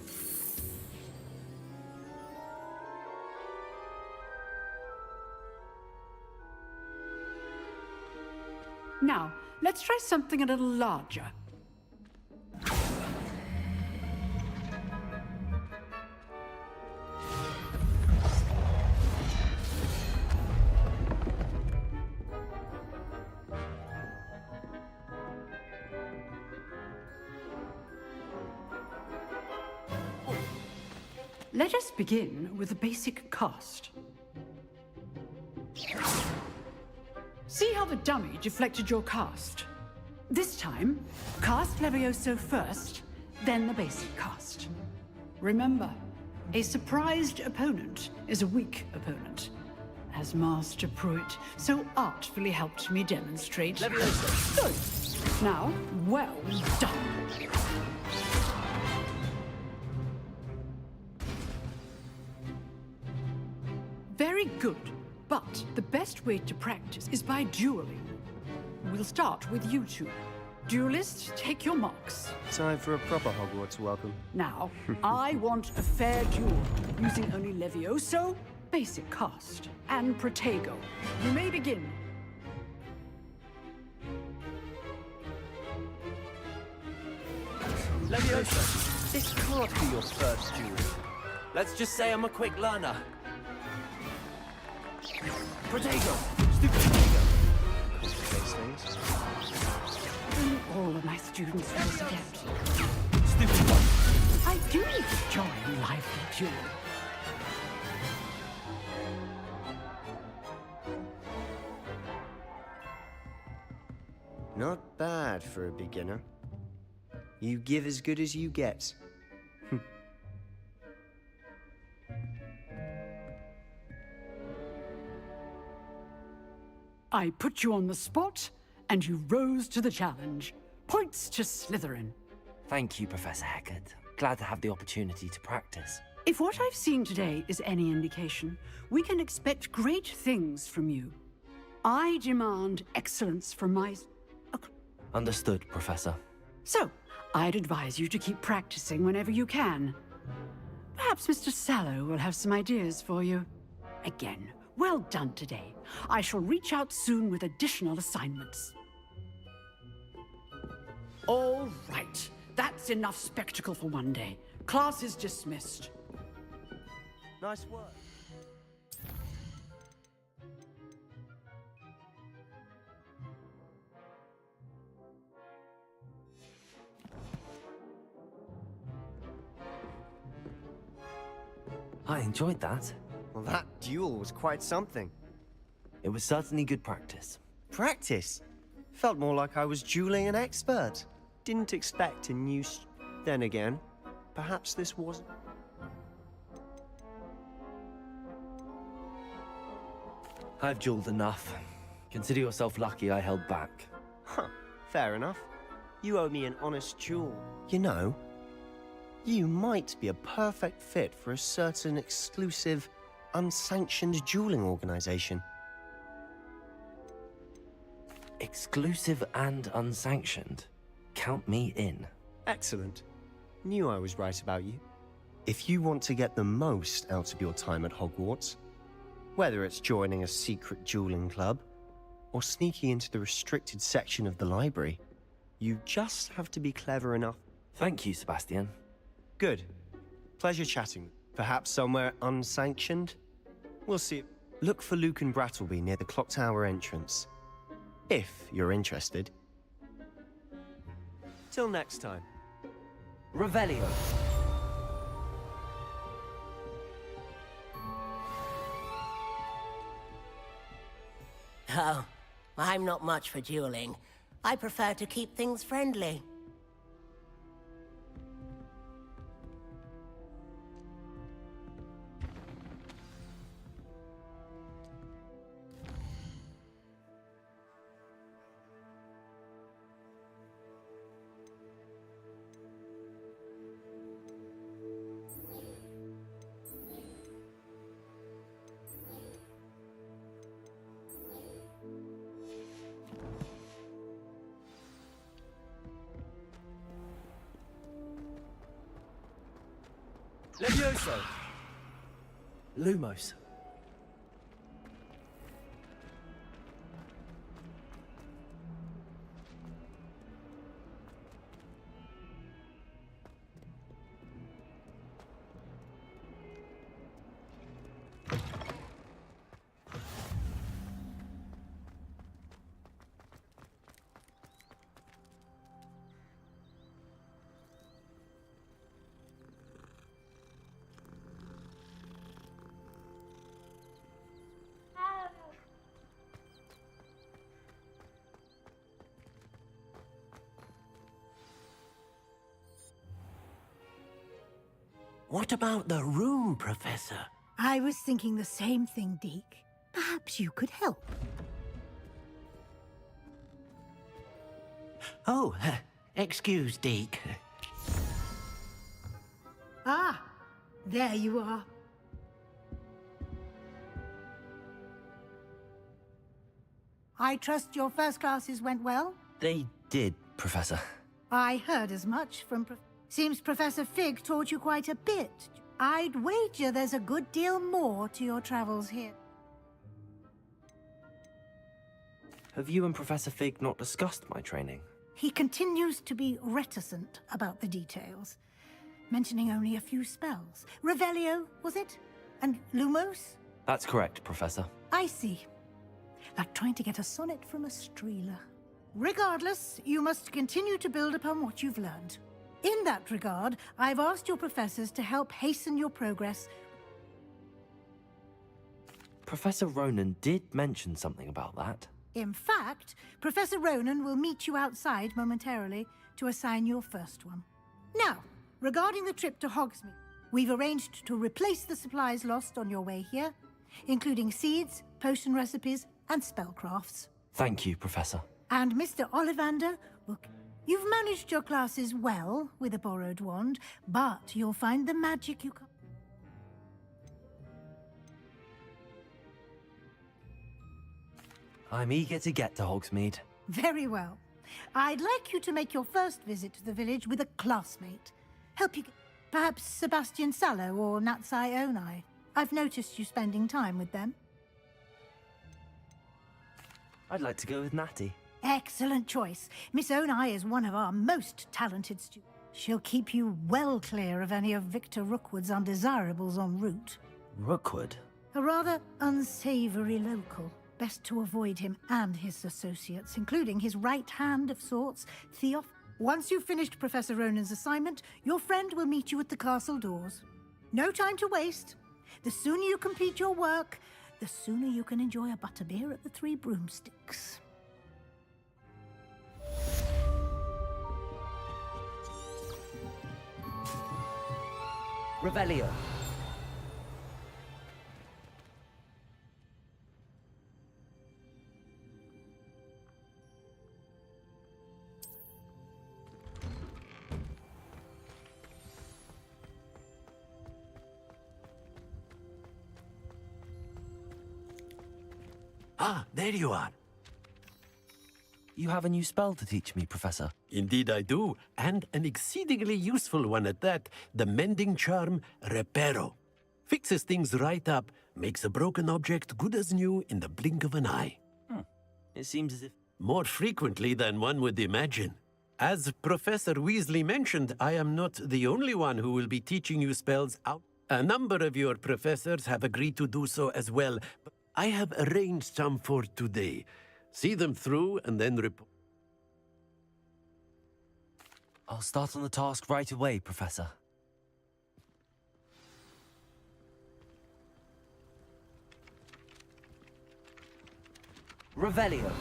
Now, let's try something a little larger. Let us begin with the basic cast. See how the dummy deflected your cast? This time, cast Levioso first, then the basic cast. Remember, A surprised opponent is a weak opponent, as Master Pruitt so artfully helped me demonstrate. Good. Now, well done. Very good, but the best way to practice is by dueling. We'll start with you two. Duelists, take your marks. Time for a proper Hogwarts welcome. Now, I want a fair duel, using only Levioso, basic cast, and Protego. You may begin. Levioso, this can't be your first duel. Let's just say I'm a quick learner. Protego! Stupid Protego! Complicates things. All of my students will adept. Stupid one! I do enjoy lively duel. Not bad for a beginner. You give as good as you get. I put you on the spot, and you rose to the challenge. Points to Slytherin. Thank you, Professor Hecat. Glad to have the opportunity to practice. If what I've seen today is any indication, we can expect great things from you. I demand excellence from my... Understood, Professor. So, I'd advise you to keep practicing whenever you can. Perhaps Mr. Sallow will have some ideas for you. Again, well done today. I shall reach out soon with additional assignments. All right. That's enough spectacle for one day. Class is dismissed. Nice work. I enjoyed that. Well, that duel was quite something. It was certainly good practice. Practice? Felt more like I was dueling an expert. Didn't expect a new... Then again, perhaps this wasn't... I've dueled enough. Consider yourself lucky I held back. Huh, fair enough. You owe me an honest duel. You know, you might be a perfect fit for a certain exclusive, unsanctioned dueling organization. Exclusive and unsanctioned. Count me in. Excellent. Knew I was right about you. If you want to get the most out of your time at Hogwarts, whether it's joining a secret dueling club or sneaking into the restricted section of the library, you just have to be clever enough. Thank you, Sebastian. Good. Pleasure chatting. Perhaps somewhere unsanctioned? We'll see. Look for Luke and Brattleby near the clock tower entrance. If you're interested. Till next time. Revelio. Oh, I'm not much for dueling. I prefer to keep things friendly. Levioso! Lumos. What about the room, Professor? I was thinking the same thing, Deke. Perhaps you could help. Oh, excuse, Deke. Ah, there you are. I trust your first classes went well? They did, Professor. I heard as much from Seems Professor Fig taught you quite a bit. I'd wager there's a good deal more to your travels here. Have you and Professor Fig not discussed my training? He continues to be reticent about the details, mentioning only a few spells. Revelio, was it? And Lumos? That's correct, Professor. I see. Like trying to get a sonnet from a streeler. Regardless, you must continue to build upon what you've learned. In that regard, I've asked your professors to help hasten your progress. Professor Ronan did mention something about that. In fact, Professor Ronan will meet you outside momentarily to assign your first one. Now, regarding the trip to Hogsmeade, we've arranged to replace the supplies lost on your way here, including seeds, potion recipes, and spellcrafts. Thank you, Professor. And Mr. Ollivander, look, you've managed your classes well with a borrowed wand, but you'll find the magic you can... I'm eager to get to Hogsmeade. Very well. I'd like you to make your first visit to the village with a classmate. Help you... Perhaps Sebastian Sallow or Natsai Onai. I've noticed you spending time with them. I'd like to go with Natty. Excellent choice. Miss Onai is one of our most talented students. She'll keep you well clear of any of Victor Rookwood's undesirables en route. Rookwood? A rather unsavory local. Best to avoid him and his associates, including his right hand of sorts, Theoph. Once you've finished Professor Ronan's assignment, your friend will meet you at the castle doors. No time to waste. The sooner you complete your work, the sooner you can enjoy a butterbeer at the Three Broomsticks. Revelio. Ah, there you are. You have a new spell to teach me, Professor. Indeed I do, and an exceedingly useful one at that, the mending charm Reparo. Fixes things right up, makes a broken object good as new in the blink of an eye. It seems as if... More frequently than one would imagine. As Professor Weasley mentioned, I am not the only one who will be teaching you spells out. A number of your professors have agreed to do so as well, but I have arranged some for today. See them through and then report. I'll start on the task right away, Professor. Revelio.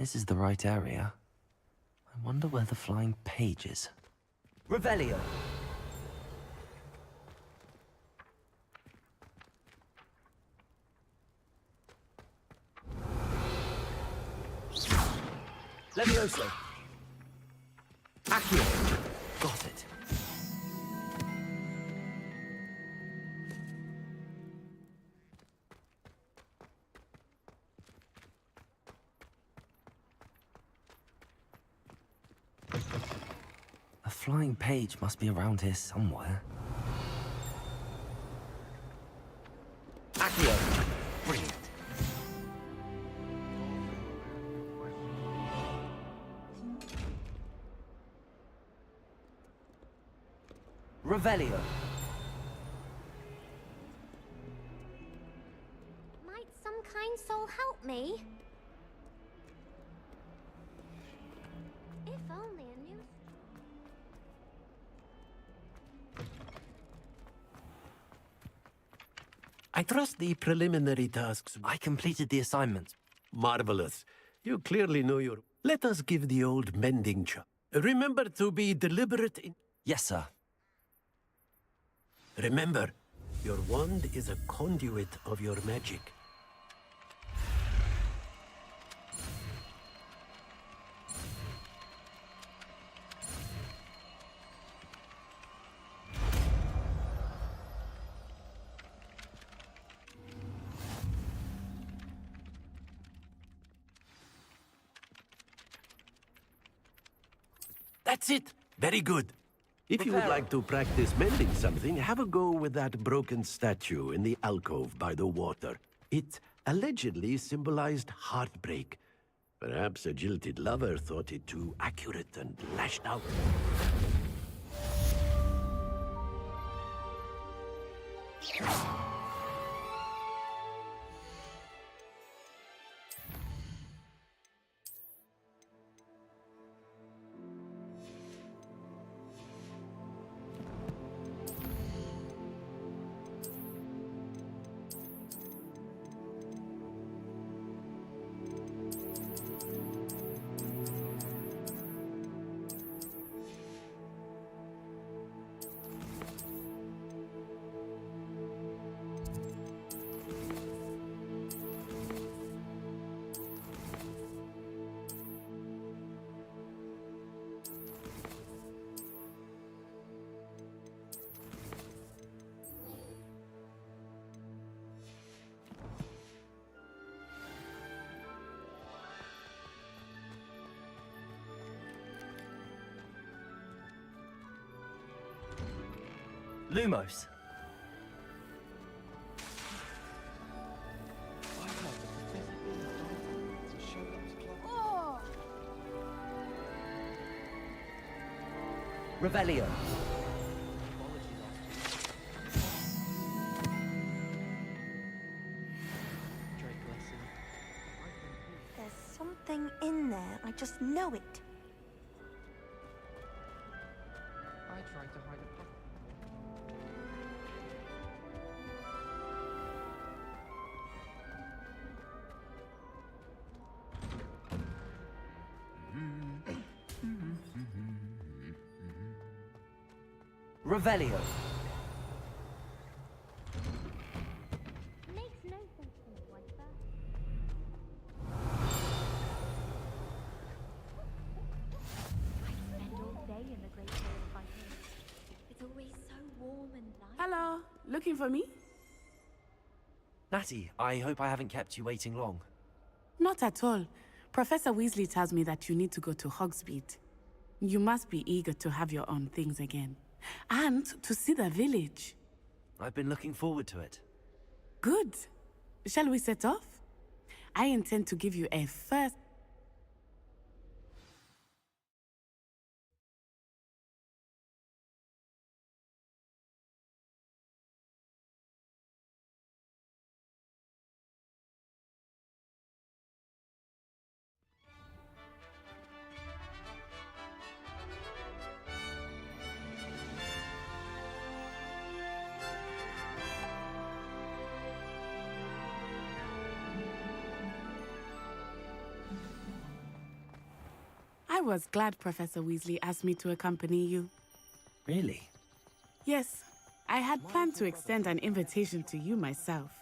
This is the right area. I wonder where the flying page is. Revelio! Levioso! Accio! Got it. A flying page must be around here somewhere. Accio! Brilliant. Revelio. Might some kind soul help me? If only I knew. I trust the preliminary tasks. I completed the assignment. Marvelous. You clearly know your... Let us give the old mending chop. Remember to be deliberate in... Yes, sir. Remember, your wand is a conduit of your magic. That's it. Very good. If you would like to practice mending something, have a go with that broken statue in the alcove by the water. It allegedly symbolized heartbreak. Perhaps a jilted lover thought it too accurate and lashed out. Lumos. Revelio. There's something in there. I just know it. I tried to hide a puppet. Revelio. Makes no sense to me, Wiper. I spend all day in the Great Hall fighting. It's always so warm and light. Hello, looking for me? Natty, I hope I haven't kept you waiting long. Not at all. Professor Weasley tells me that you need to go to Hogsmeade. You must be eager to have your own things again. And to see the village. I've been looking forward to it. Good. Shall we set off? I intend to give you a first... was glad Professor Weasley asked me to accompany you. Really? Yes, I had planned to extend an invitation to you myself.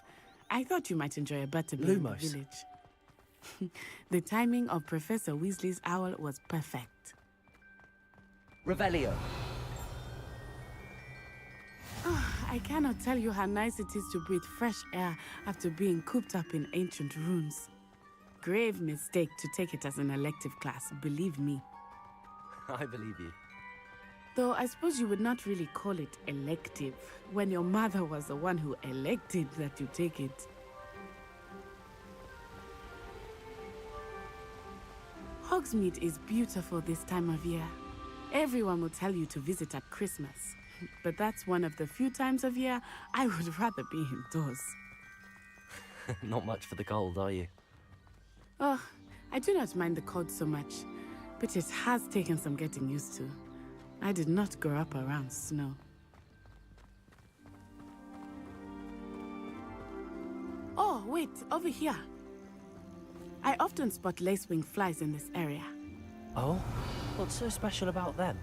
I thought you might enjoy a butterbeer in the Lumos. village. The timing of Professor Weasley's owl was perfect. Revelio. I cannot tell you how nice it is to breathe fresh air after being cooped up in ancient ruins. Grave mistake to take it as an elective class, believe me. I believe you. Though I suppose you would not really call it elective, when your mother was the one who elected that you take it. Hogsmeade is beautiful this time of year. Everyone will tell you to visit at Christmas. But that's one of the few times of year I would rather be indoors. Not much for the cold, are you? Oh, I do not mind the cold so much, but it has taken some getting used to. I did not grow up around snow. Oh, wait, over here. I often spot lacewing flies in this area. Oh? What's so special about them?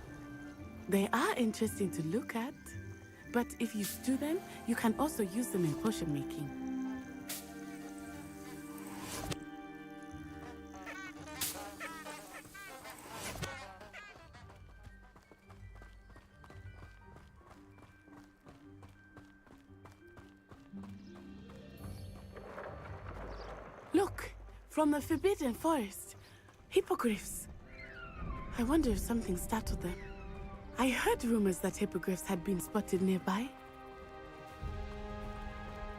They are interesting to look at, but if you stew them, you can also use them in potion making. Look, from the Forbidden Forest, hippogriffs. I wonder if something startled them. I heard rumors that hippogriffs had been spotted nearby. Do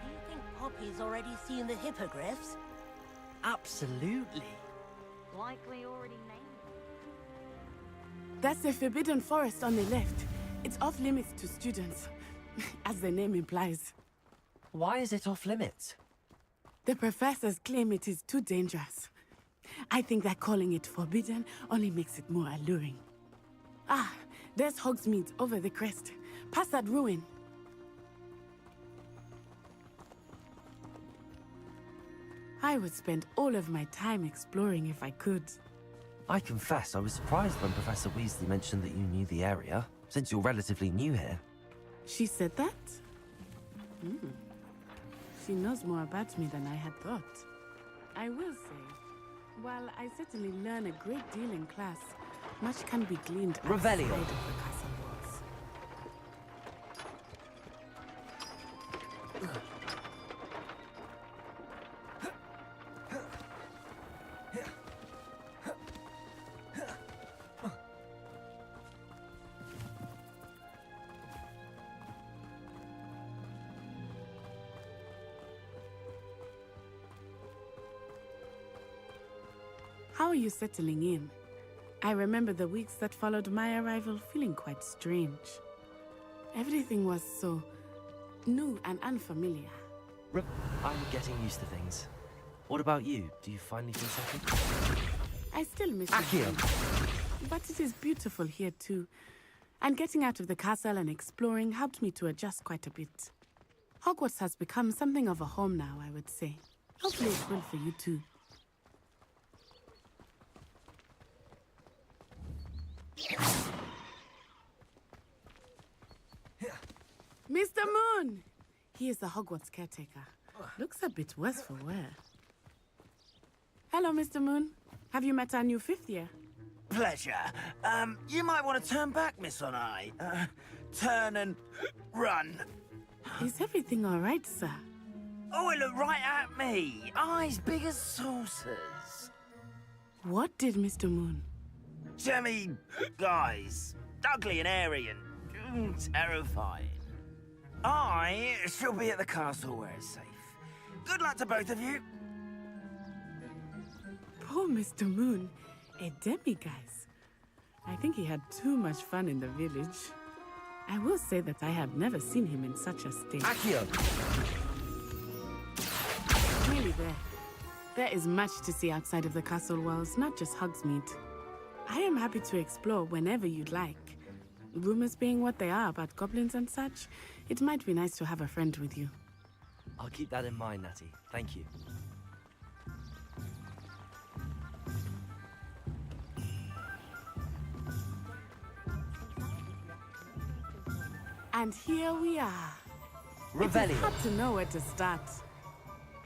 you think Poppy's already seen the hippogriffs? Absolutely. Likely already named. That's the Forbidden Forest on the left. It's off limits to students, as the name implies. Why is it off limits? The professors claim it is too dangerous. I think that calling it forbidden only makes it more alluring. Ah, there's Hogsmeade over the crest. Past that ruin. I would spend all of my time exploring if I could. I confess I was surprised when Professor Weasley mentioned that you knew the area, since you're relatively new here. She said that? She knows more about me than I had thought. I will say, while I certainly learn a great deal in class, much can be gleaned outside of the castle walls. How are you settling in? I remember the weeks that followed my arrival feeling quite strange. Everything was so new and unfamiliar. I'm getting used to things. What about you? Do you finally feel settled? I still miss Accio. it, but it is beautiful here too. And getting out of the castle and exploring helped me to adjust quite a bit. Hogwarts has become something of a home now, I would say. Hopefully it will for you too. Mr. Moon! He is the Hogwarts caretaker. Looks a bit worse for wear. Hello, Mr. Moon. Have you met our new fifth year? Pleasure. You might want to turn back, Miss On-Eye. Turn and run. Is everything all right, sir? Oh, it looked right at me. Eyes big as saucers. What did Mr. Moon? Jemmy guys. Ugly and airy and terrifying. I shall be at the castle where it's safe. Good luck to both of you. Poor Mr. Moon. A demiguise. I think he had too much fun in the village. I will say that I have never seen him in such a state. Accio! Really there is much to see outside of the castle walls, not just Hogsmeade. I am happy to explore whenever you'd like. Rumors being what they are about goblins and such, it might be nice to have a friend with you. I'll keep that in mind, Natty. Thank you. And here we are. Revelio. It's hard to know where to start.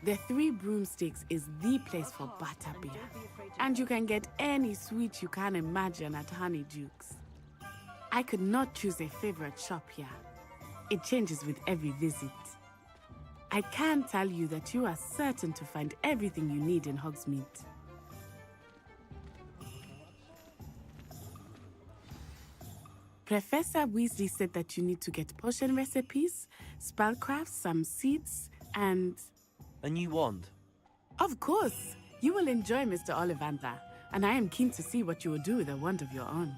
The Three Broomsticks is the place for butterbeer. And you can get any sweet you can imagine at Honeydukes. I could not choose a favorite shop here. It changes with every visit. I can tell you that you are certain to find everything you need in Hogsmeade. Professor Weasley said that you need to get potion recipes, spellcrafts, some seeds, and... A new wand? Of course! You will enjoy Mr. Ollivander, and I am keen to see what you will do with a wand of your own.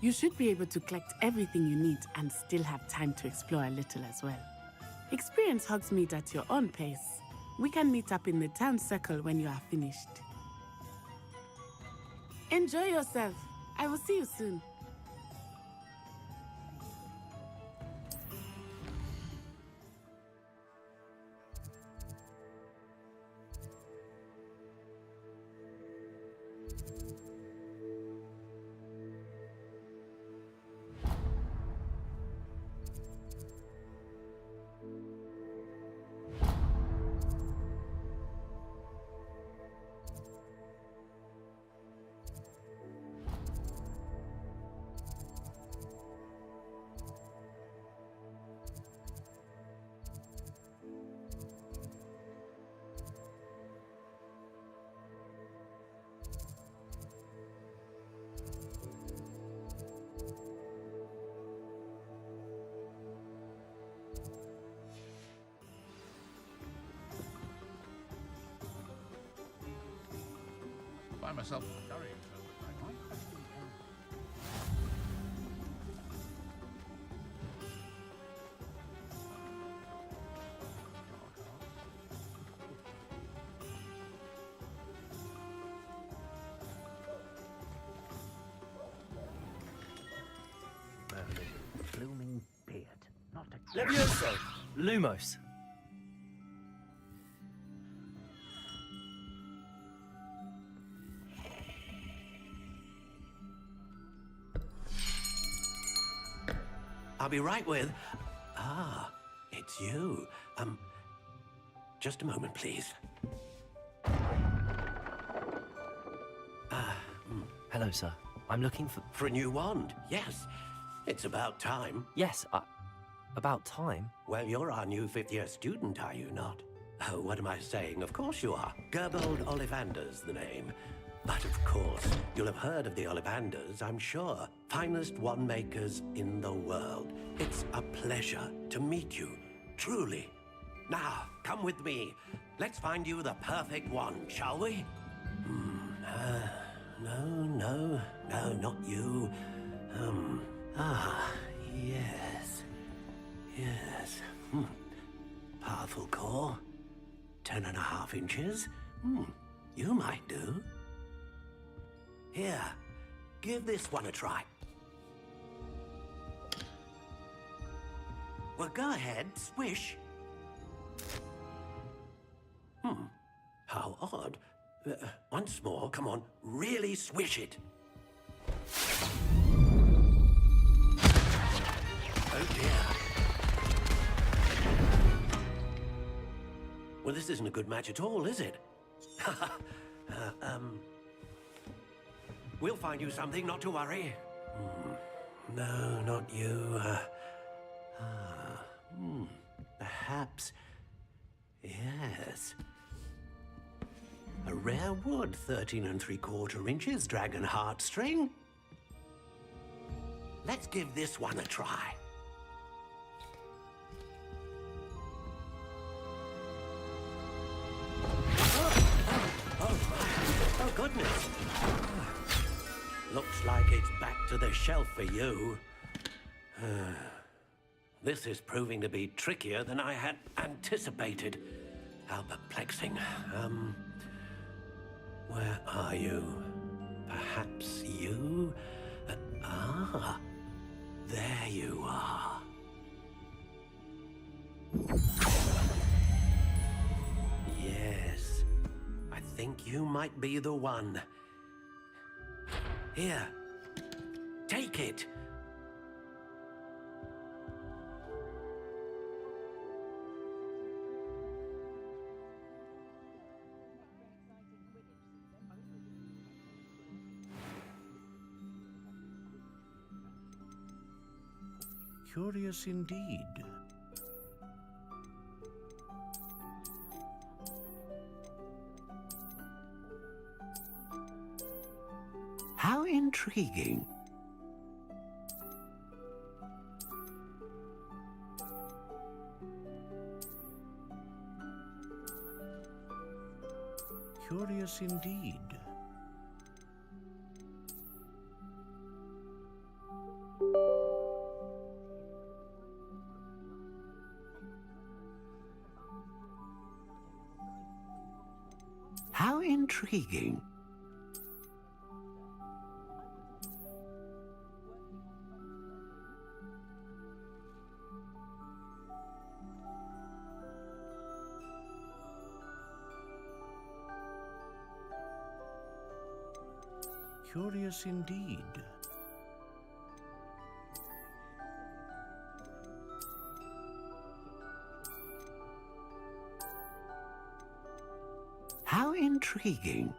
You should be able to collect everything you need and still have time to explore a little as well. Experience Hogsmeade at your own pace. We can meet up in the town circle when you are finished. Enjoy yourself. I will see you soon. Find myself carrying so Blooming beard. Not a... Levioso! Lumos. I'll be right with... Ah, it's you. Just a moment, please. Hello, sir. I'm looking For a new wand, yes. It's about time. Yes, about time? Well, you're our new fifth-year student, are you not? Oh, what am I saying? Of course you are. Gerbold Ollivander's the name. But of course, you'll have heard of the Ollivanders, I'm sure. Finest wand makers in the world. It's a pleasure to meet you, truly. Now, come with me. Let's find you the perfect wand, shall we? No, not you. Yes. Pathful core. 10.5 inches. You might do. Here, give this one a try. Well, go ahead, swish. How odd. Once more, come on, really swish it. Oh dear. Well, this isn't a good match at all, is it? We'll find you something, not to worry. No, not you. Perhaps... Yes. A rare wood, 13 3/4 inches, dragon heartstring. Let's give this one a try. Oh, goodness. Looks like it's back to the shelf for you. This is proving to be trickier than I had anticipated. How perplexing. Where are you? Perhaps you? There you are. Yes, I think you might be the one. Here, take it. Curious indeed. How intriguing. Curious indeed. How intriguing. Curious indeed. How intriguing.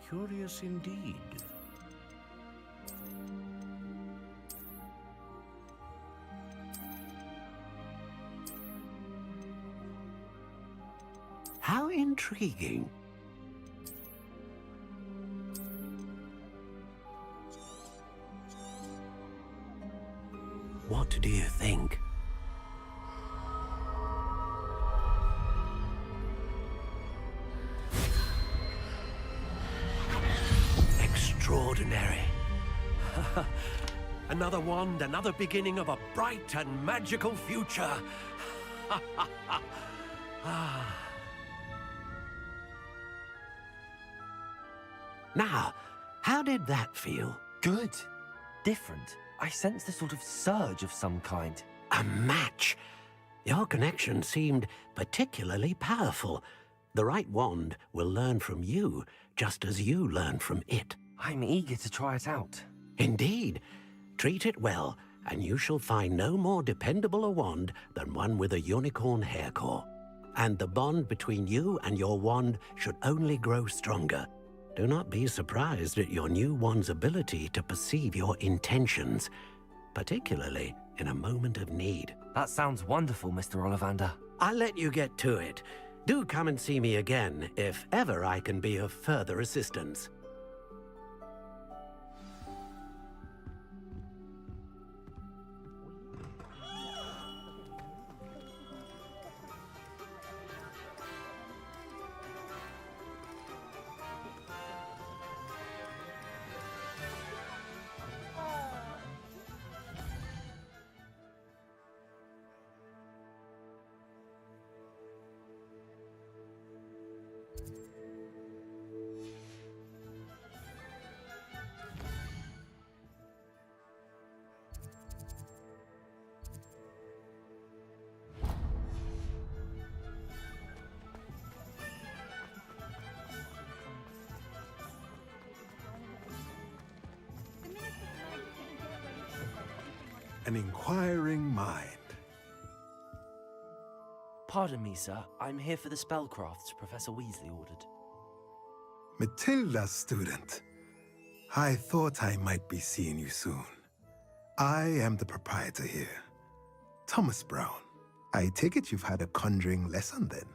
Curious indeed. How intriguing. What do you think? Extraordinary. Another wand, another beginning of a bright and magical future. Now, how did that feel? Good. Different. I sensed a sort of surge of some kind. A match. Your connection seemed particularly powerful. The right wand will learn from you, just as you learn from it. I'm eager to try it out. Indeed. Treat it well, and you shall find no more dependable a wand than one with a unicorn hair core. And the bond between you and your wand should only grow stronger. Do not be surprised at your new wand's ability to perceive your intentions, particularly in a moment of need. That sounds wonderful, Mr. Ollivander. I'll let you get to it. Do come and see me again if ever I can be of further assistance. An inquiring mind. Pardon me, sir. I'm here for the spellcrafts Professor Weasley ordered. Matilda, student. I thought I might be seeing you soon. I am the proprietor here, Thomas Brown. I take it you've had a conjuring lesson then?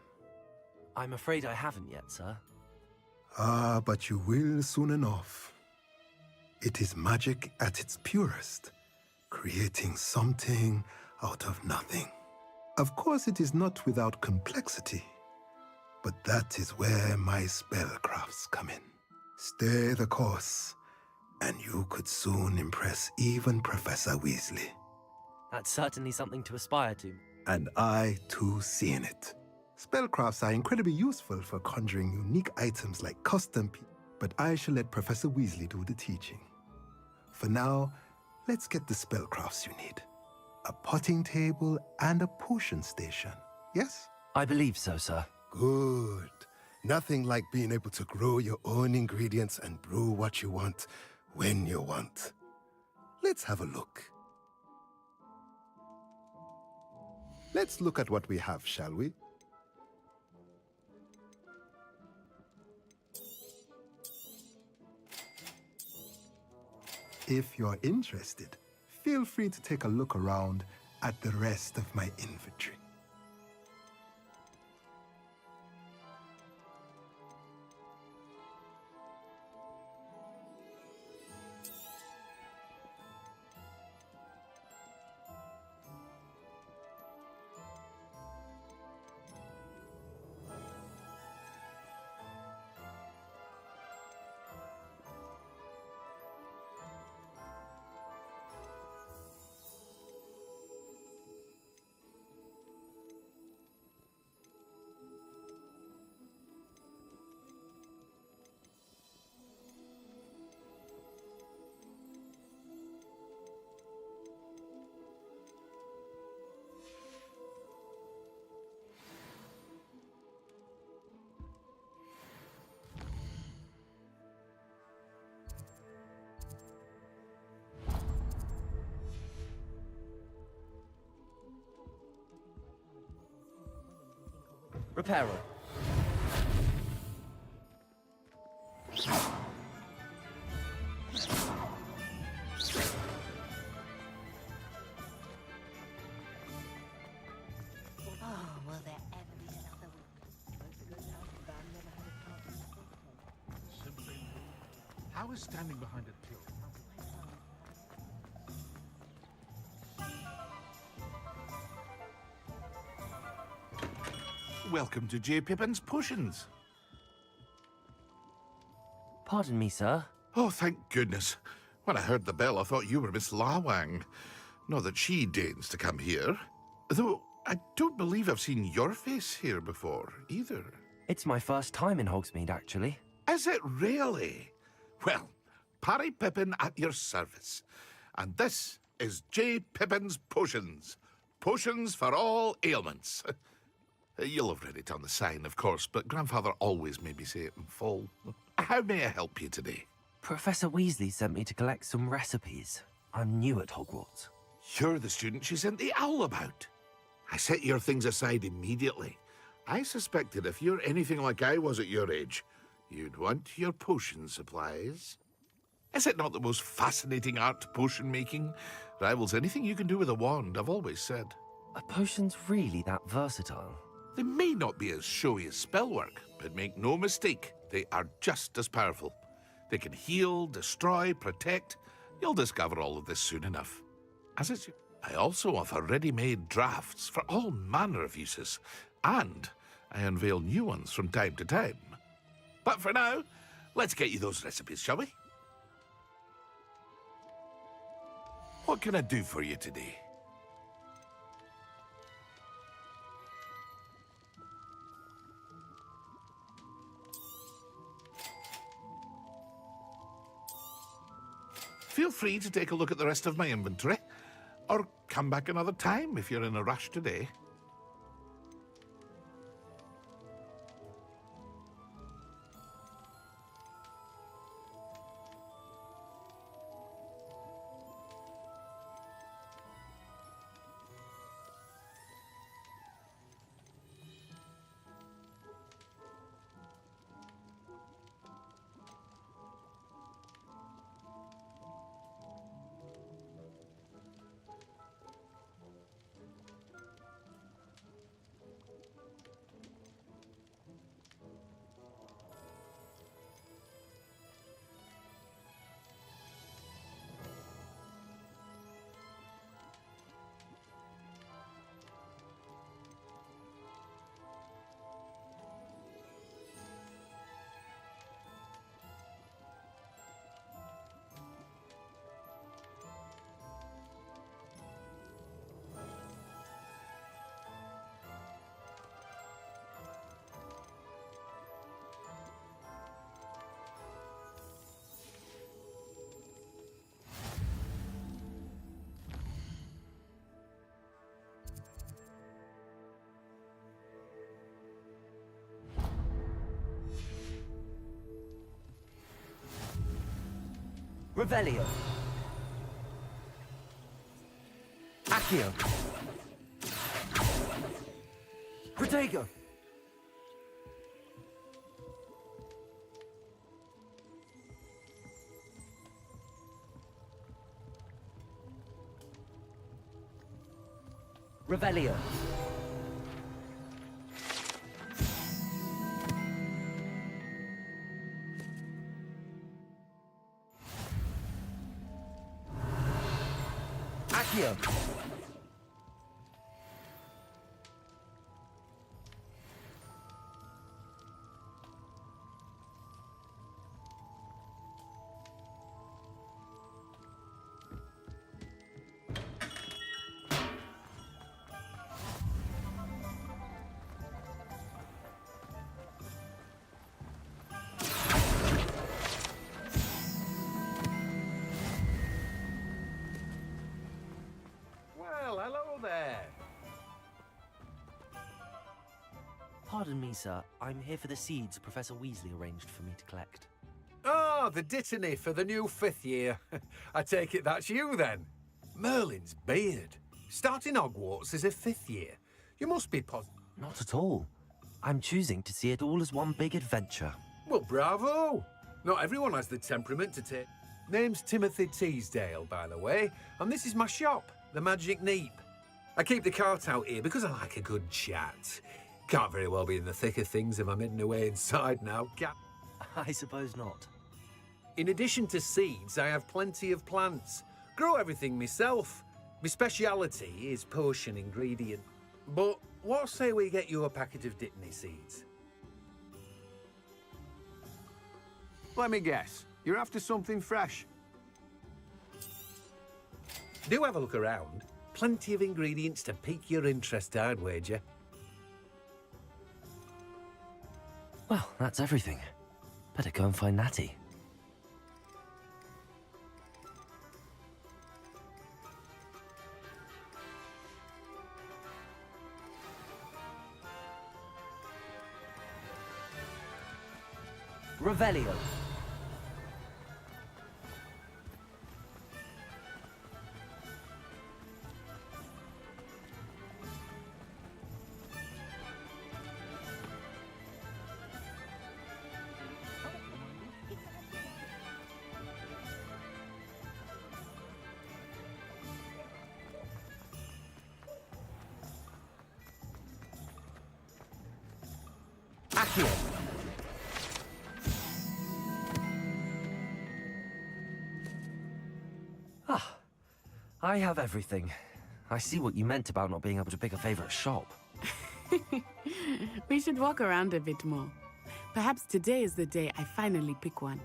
I'm afraid I haven't yet, sir. Ah, but you will soon enough. It is magic at its purest, creating something out of nothing. Of course, it is not without complexity, but that is where my spellcrafts come in. Stay the course, and you could soon impress even Professor Weasley. That's certainly something to aspire to. And I, too, see in it. Spellcrafts are incredibly useful for conjuring unique items like custom pieces, but I shall let Professor Weasley do the teaching. For now, let's get the spellcrafts you need. A potting table and a potion station, yes? I believe so, sir. Good. Nothing like being able to grow your own ingredients and brew what you want when you want. Let's have a look. Let's look at what we have, shall we? If you're interested, feel free to take a look around at the rest of my inventory. Repairer. Will there ever be another Simply. How is standing behind a till? Welcome to J. Pippin's Potions. Pardon me, sir. Oh, thank goodness. When I heard the bell, I thought you were Miss Lawang. Not that she deigns to come here. Though I don't believe I've seen your face here before, either. It's my first time in Hogsmeade, actually. Is it really? Well, Parry Pippin at your service. And this is J. Pippin's Potions. Potions for all ailments. You'll have read it on the sign, of course, but Grandfather always made me say it in full. How may I help you today? Professor Weasley sent me to collect some recipes. I'm new at Hogwarts. You're the student she sent the owl about. I set your things aside immediately. I suspected if you're anything like I was at your age, you'd want your potion supplies. Is it not the most fascinating art, potion making? Rivals anything you can do with a wand, I've always said. Are potions really that versatile? They may not be as showy as spellwork, but make no mistake, they are just as powerful. They can heal, destroy, protect. You'll discover all of this soon enough. As it's, I also offer ready-made drafts for all manner of uses, and I unveil new ones from time to time. But for now, let's get you those recipes, shall we? What can I do for you today? Feel free to take a look at the rest of my inventory, or come back another time if you're in a rush today. Revelio. Accio. Protego. Revelio. Accio. Well, hello there. Pardon me, sir. I'm here for the seeds Professor Weasley arranged for me to collect. Ah, the dittany for the new 5th year. I take it that's you, then. Merlin's beard. Starting Hogwarts as a 5th year. You must be Not at all. I'm choosing to see it all as one big adventure. Well, bravo. Not everyone has the temperament to take... Name's Timothy Teasdale, by the way, and this is my shop, the Magic Neep. I keep the cart out here because I like a good chat. Can't very well be in the thick of things if I'm hidden away inside now, can... I suppose not. In addition to seeds, I have plenty of plants. Grow everything myself. My speciality is potion ingredient. But what say we get you a packet of dittany seeds? Let me guess. You're after something fresh. Do have a look around. Plenty of ingredients to pique your interest, I'd wager. Well, that's everything. Better go and find Natty. Revelio. Accio. Ah, I have everything. I see what you meant about not being able to pick a favorite shop. We should walk around a bit more. Perhaps today is the day I finally pick one.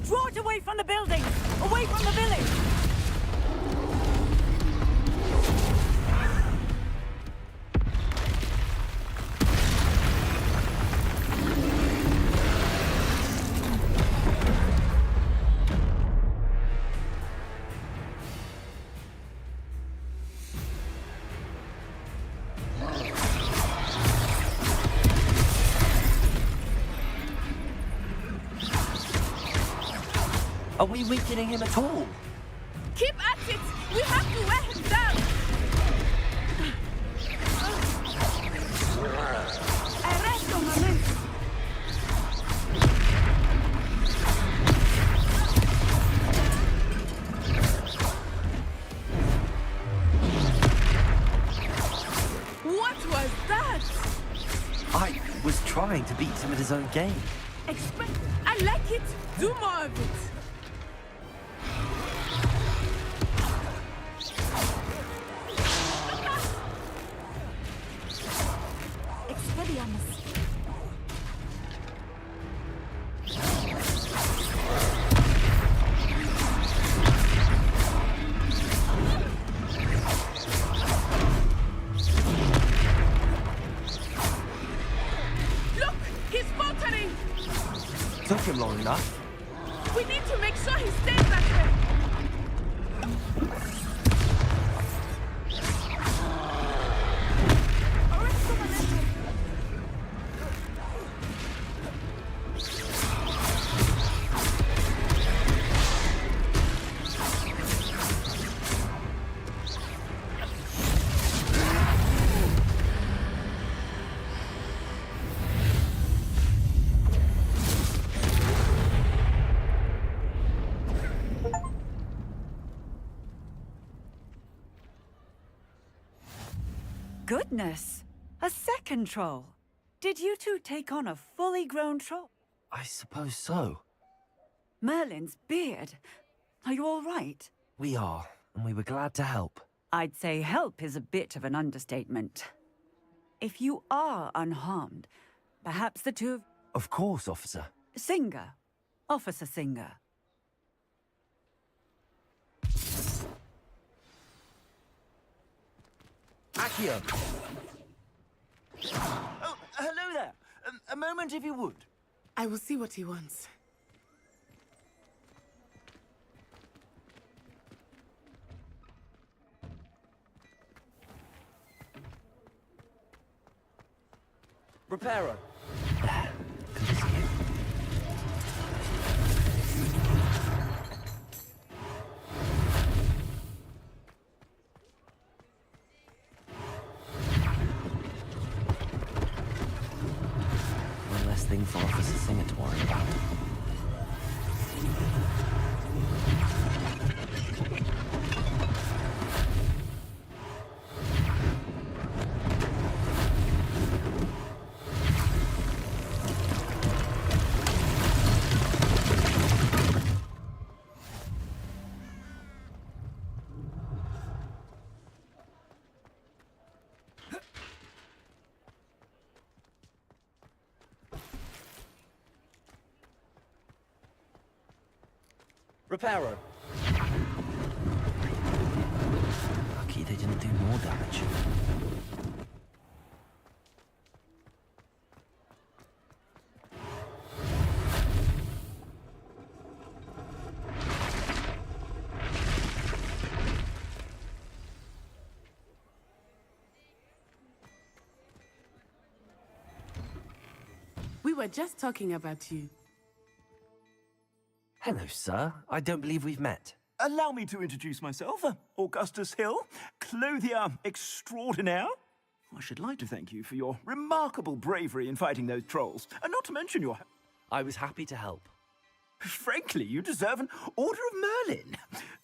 Draw it away from the building! Away from the village! Are we weakening him at all? Keep at it! We have to wear him down! Arresto un momento! What was that? I was trying to beat him at his own game. I like it! Do more of it! Look! He's faltering! Took him long enough. We need to make sure he stays that way! goodness! A second troll! Did you two take on a fully grown troll? I suppose so. Merlin's beard. Are you all right? We are, and we were glad to help. I'd say help is a bit of an understatement. If you are unharmed, perhaps the two of... Of course, officer. Singer. Officer Singer. Accio! Oh, hello there. A moment if you would. I will see what he wants. Reparo. One less thing for Officer Singer to worry about. Reparo. Lucky they didn't do more damage. We were just talking about you. Hello, sir. I don't believe we've met. Allow me to introduce myself. Augustus Hill, clothier extraordinaire. I should like to thank you for your remarkable bravery in fighting those trolls, and not to mention your... I was happy to help. Frankly, you deserve an Order of Merlin.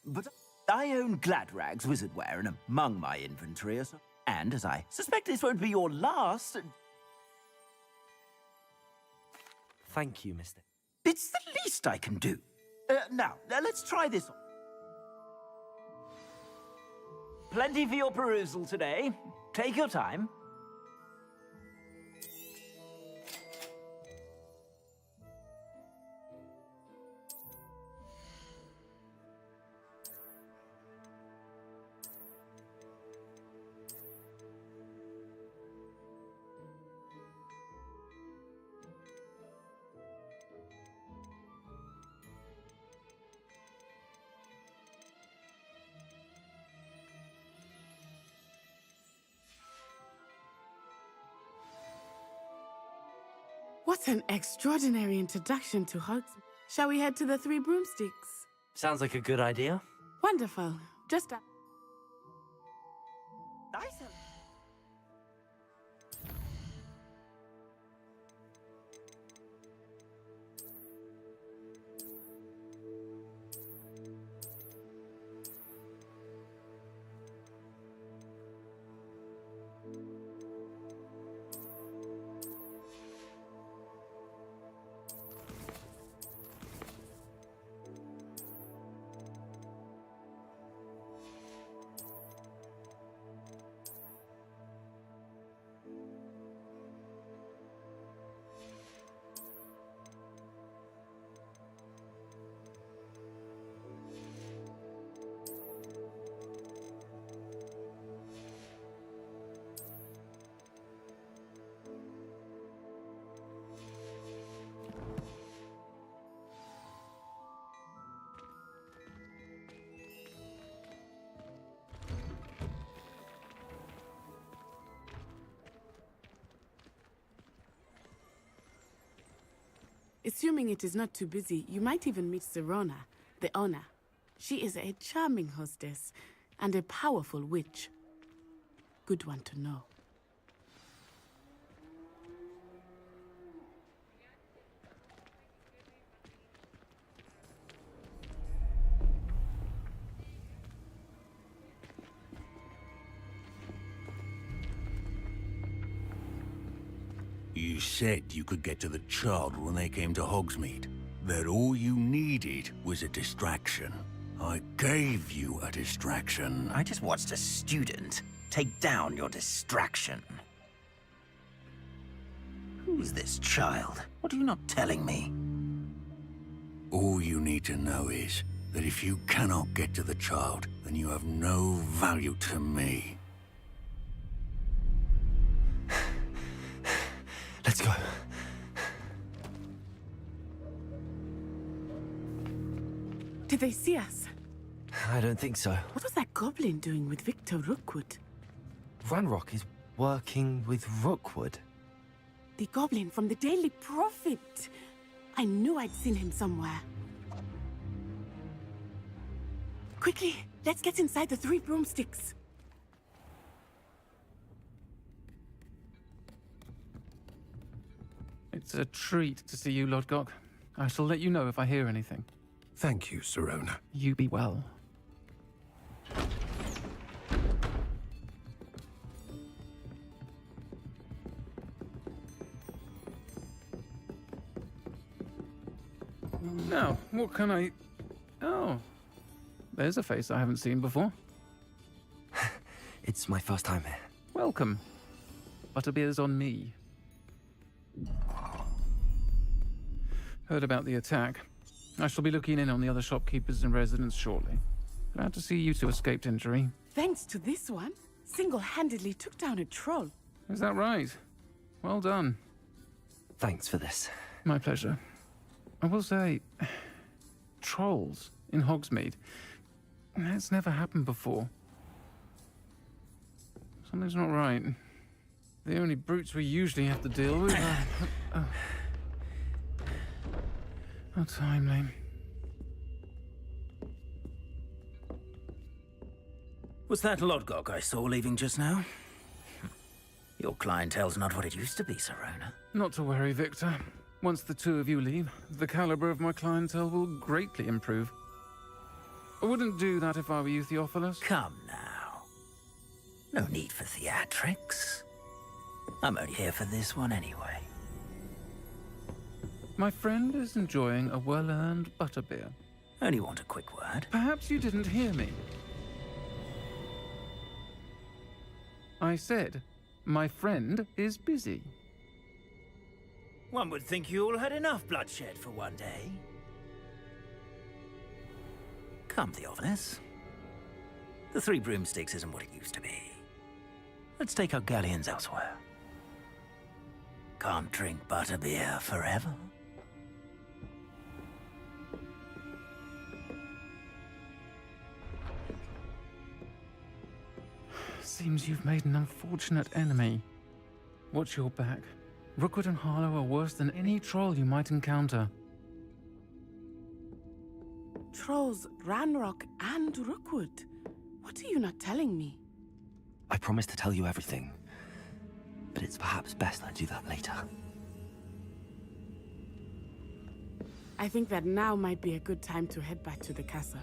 But I own Gladrag's wizardware, and among my inventory is... And as I suspect this won't be your last... Thank you, Mr. It's the least I can do. Now, let's try this on. Plenty for your perusal today. Take your time. What an extraordinary introduction to Hogwarts. Shall we head to the Three Broomsticks? Sounds like a good idea. Wonderful. Just a... Nice. Assuming it is not too busy, you might even meet Serona, the owner. She is a charming hostess and a powerful witch. Good one to know. You said you could get to the child when they came to Hogsmeade. That all you needed was a distraction. I gave you a distraction. I just watched a student take down your distraction. Who's this child? What are you not telling me? All you need to know is that if you cannot get to the child, then you have no value to me. Let's go. Did they see us? I don't think so. What was that goblin doing with Victor Rookwood? Ranrock is working with Rookwood. The goblin from the Daily Prophet. I knew I'd seen him somewhere. Quickly, let's get inside the 3 broomsticks. It's a treat to see you, Lodgok. I shall let you know if I hear anything. Thank you, Sirona. You be well. Now, what can I... Oh, there's a face I haven't seen before. It's my first time here. Welcome. Butterbeer's on me. Heard about the attack. I shall be looking in on the other shopkeepers and residents shortly. Glad to see you two escaped injury. Thanks to this one, single-handedly took down a troll. Is that right? Well done. Thanks for this. My pleasure. I will say, trolls in Hogsmeade. That's never happened before. Something's not right. The only brutes we usually have to deal with are... How timely. Was that Lodgok I saw leaving just now? Your clientele's not what it used to be, Sirona. Not to worry, Victor. Once the two of you leave, the caliber of my clientele will greatly improve. I wouldn't do that if I were you, Theophilus. Come now. No need for theatrics. I'm only here for this one anyway. My friend is enjoying a well-earned butterbeer. Only want a quick word. Perhaps you didn't hear me. I said, my friend is busy. One would think you all had enough bloodshed for one day. Come, Theophilus. The 3 broomsticks isn't what it used to be. Let's take our galleons elsewhere. Can't drink butterbeer forever. Seems you've made an unfortunate enemy. Watch your back. Rookwood and Harlow are worse than any troll you might encounter. Trolls, Ranrock, and Rookwood. What are you not telling me? I promised to tell you everything, but it's perhaps best I do that later. I think that now might be a good time to head back to the castle.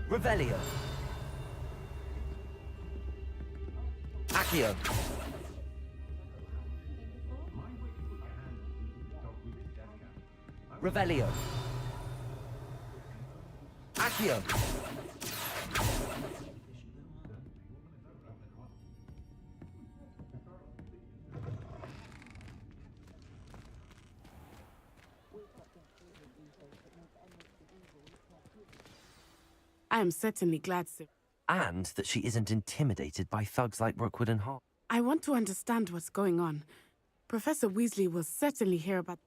Revelio. Accio. Revelio. Accio. I am certainly glad, sir. And that she isn't intimidated by thugs like Rookwood and Hart. I want to understand what's going on. Professor Weasley will certainly hear about...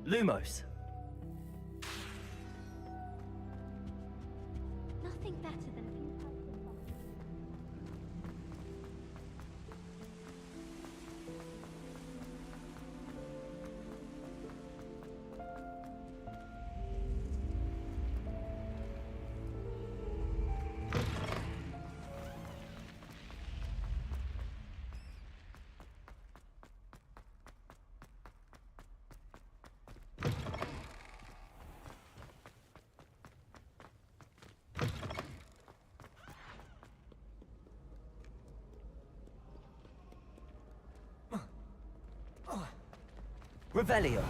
Lumos. Nothing better than a few pints of fun. Revelio.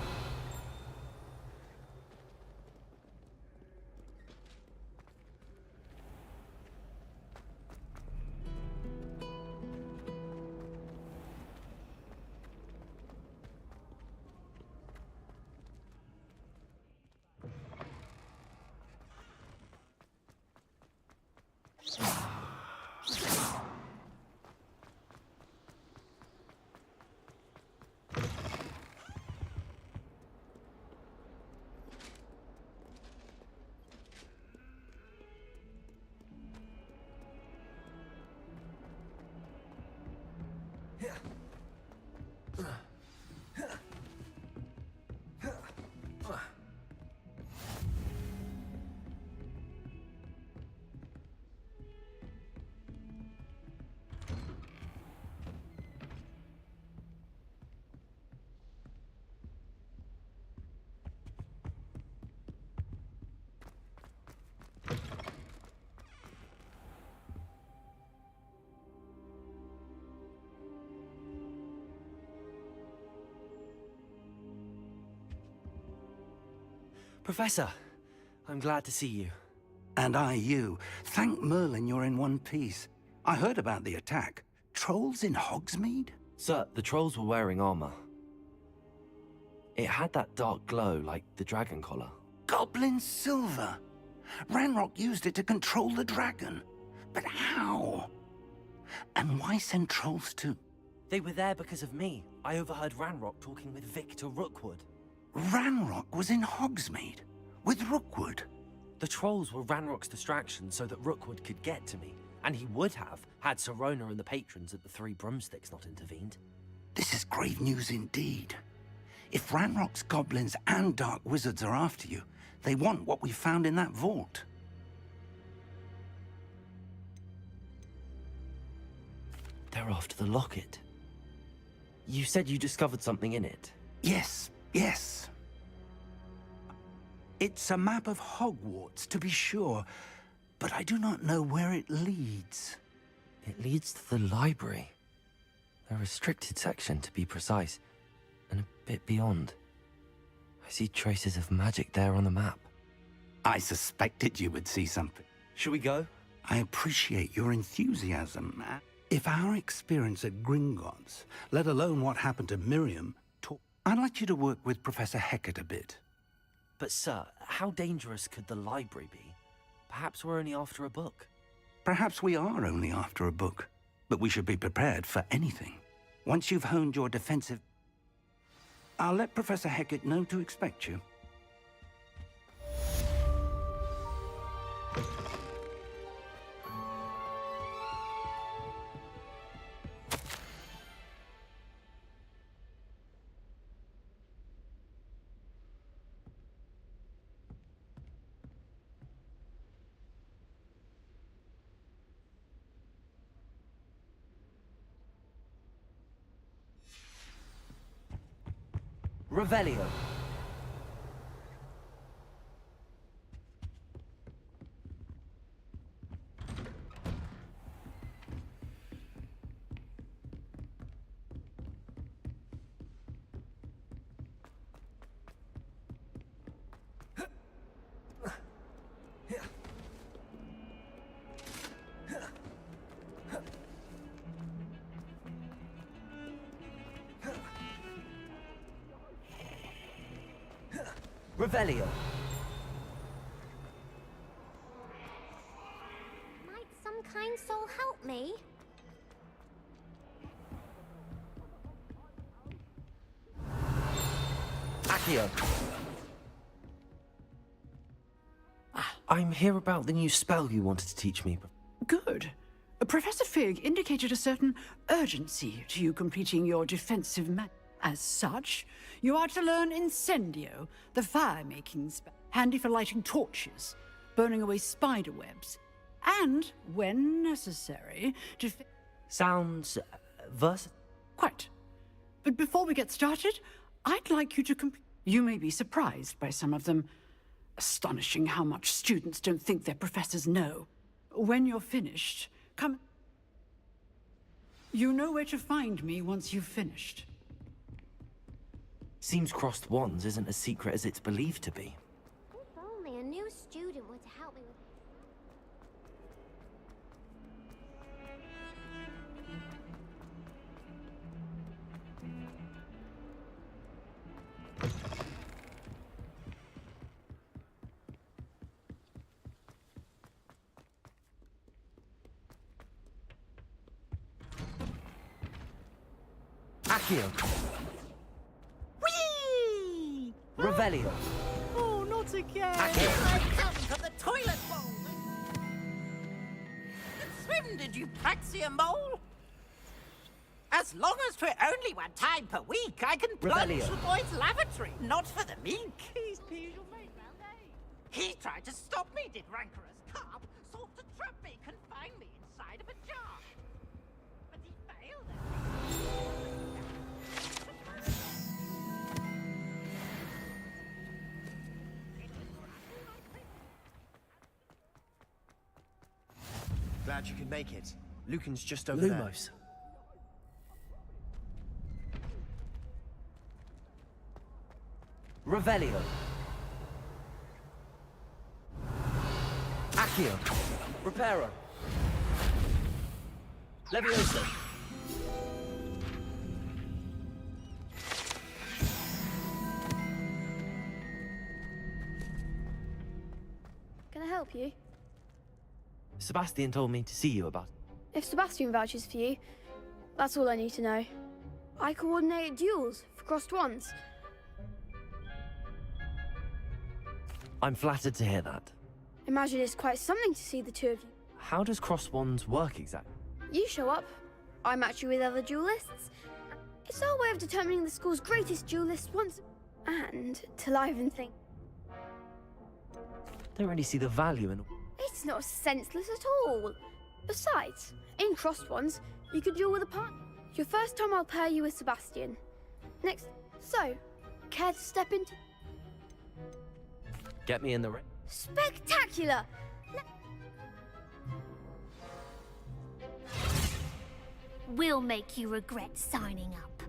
Professor, I'm glad to see you. And I you. Thank Merlin you're in one piece. I heard about the attack. Trolls in Hogsmeade? Sir, the trolls were wearing armor. It had that dark glow like the dragon collar. Goblin silver. Ranrock used it to control the dragon. But how? And why send trolls too? They were there because of me. I overheard Ranrock talking with Victor Rookwood. Ranrock was in Hogsmeade? With Rookwood? The trolls were Ranrock's distraction so that Rookwood could get to me. And he would have, had Sirona and the patrons at the Three Broomsticks not intervened. This is grave news indeed. If Ranrock's goblins and dark wizards are after you, they want what we found in that vault. They're after the locket. You said you discovered something in it. Yes, yes. It's a map of Hogwarts, to be sure, but I do not know where it leads. It leads to the library. A restricted section, to be precise, and a bit beyond. I see traces of magic there on the map. I suspected you would see something. Shall we go? I appreciate your enthusiasm. If our experience at Gringotts, let alone what happened to Miriam, I'd like you to work with Professor Hecat a bit. But sir, how dangerous could the library be? Perhaps we're only after a book. Perhaps we are only after a book, but we should be prepared for anything. Once you've honed your defensive... I'll let Professor Hecat know to expect you. Revelio. Revelio. Might some kind soul help me? Accio. I'm here about the new spell you wanted to teach me. Good. Professor Fig indicated a certain urgency to you completing your defensive magic. As such, you are to learn Incendio, the fire-making spell, handy for lighting torches, burning away spider webs, and, when necessary, to... Sounds... versatile. Quite. But before we get started, I'd like you to You may be surprised by some of them. Astonishing how much students don't think their professors know. When you're finished, come... You know where to find me once you've finished. Seems crossed wands isn't as secret as it's believed to be. If only a new student were to help me with... Accio. Whee! Revelio. Oh, not again! Accio. I come for the toilet bowl! Swim, did you praxia mole? As long as for only one time per week, I can plunge Revelio. the boy's lavatory, not for the meek. He's peed your mate, He tried to stop me, did rancorous carp, sought to trap me, confine me inside of a jar. But he failed. Glad you could make it. Lucan's just over there. Lumos. Revelio. Accio. Reparo. Levioso. Can I help you? Sebastian told me to see you about... If Sebastian vouches for you, that's all I need to know. I coordinate duels for crossed wands. I'm flattered to hear that. Imagine it's quite something to see the two of you. How does cross wands work exactly? You show up, I match you with other duelists. It's our way of determining the school's greatest duelist once... And to liven things. Don't really see the value in... It's not senseless at all. Besides, in crossed wands, you could duel with a partner. Your first time I'll pair you with Sebastian. Next... So, care to step into... Get me in the ring. Spectacular! We'll make you regret signing up.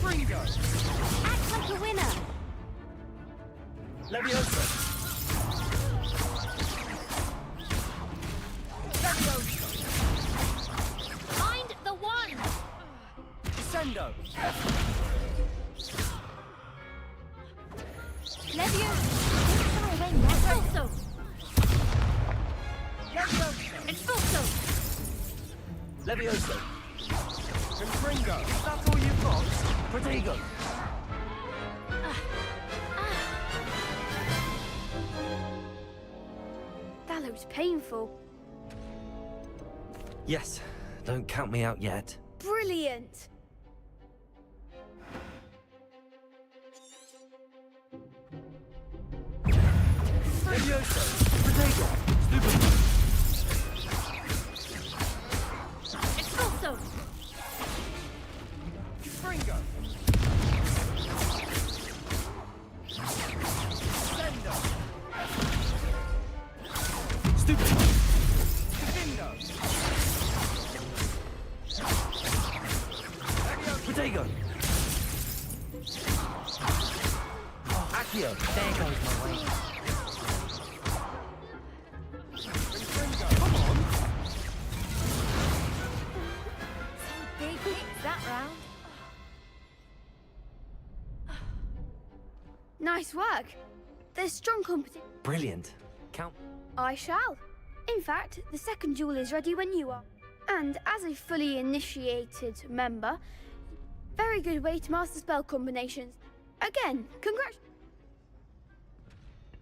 Ringo! Act like a winner! Levioso. Find the one! Descendo. Levioso! Expulso! Levioso. Confringo. That's all you've got? Protego. That looks painful. Yes. Don't count me out yet. Brilliant! Levioso. Protego. Stupid. Expulso! Fringo! Sendo! Stupid. Divindo! Protego. Accio. There goes my way. Come on! Big hits that round. Nice work. There's strong competition. Brilliant. Count. I shall. In fact, the second duel is ready when you are. And as a fully initiated member, very good way to master spell combinations. Again, congrats.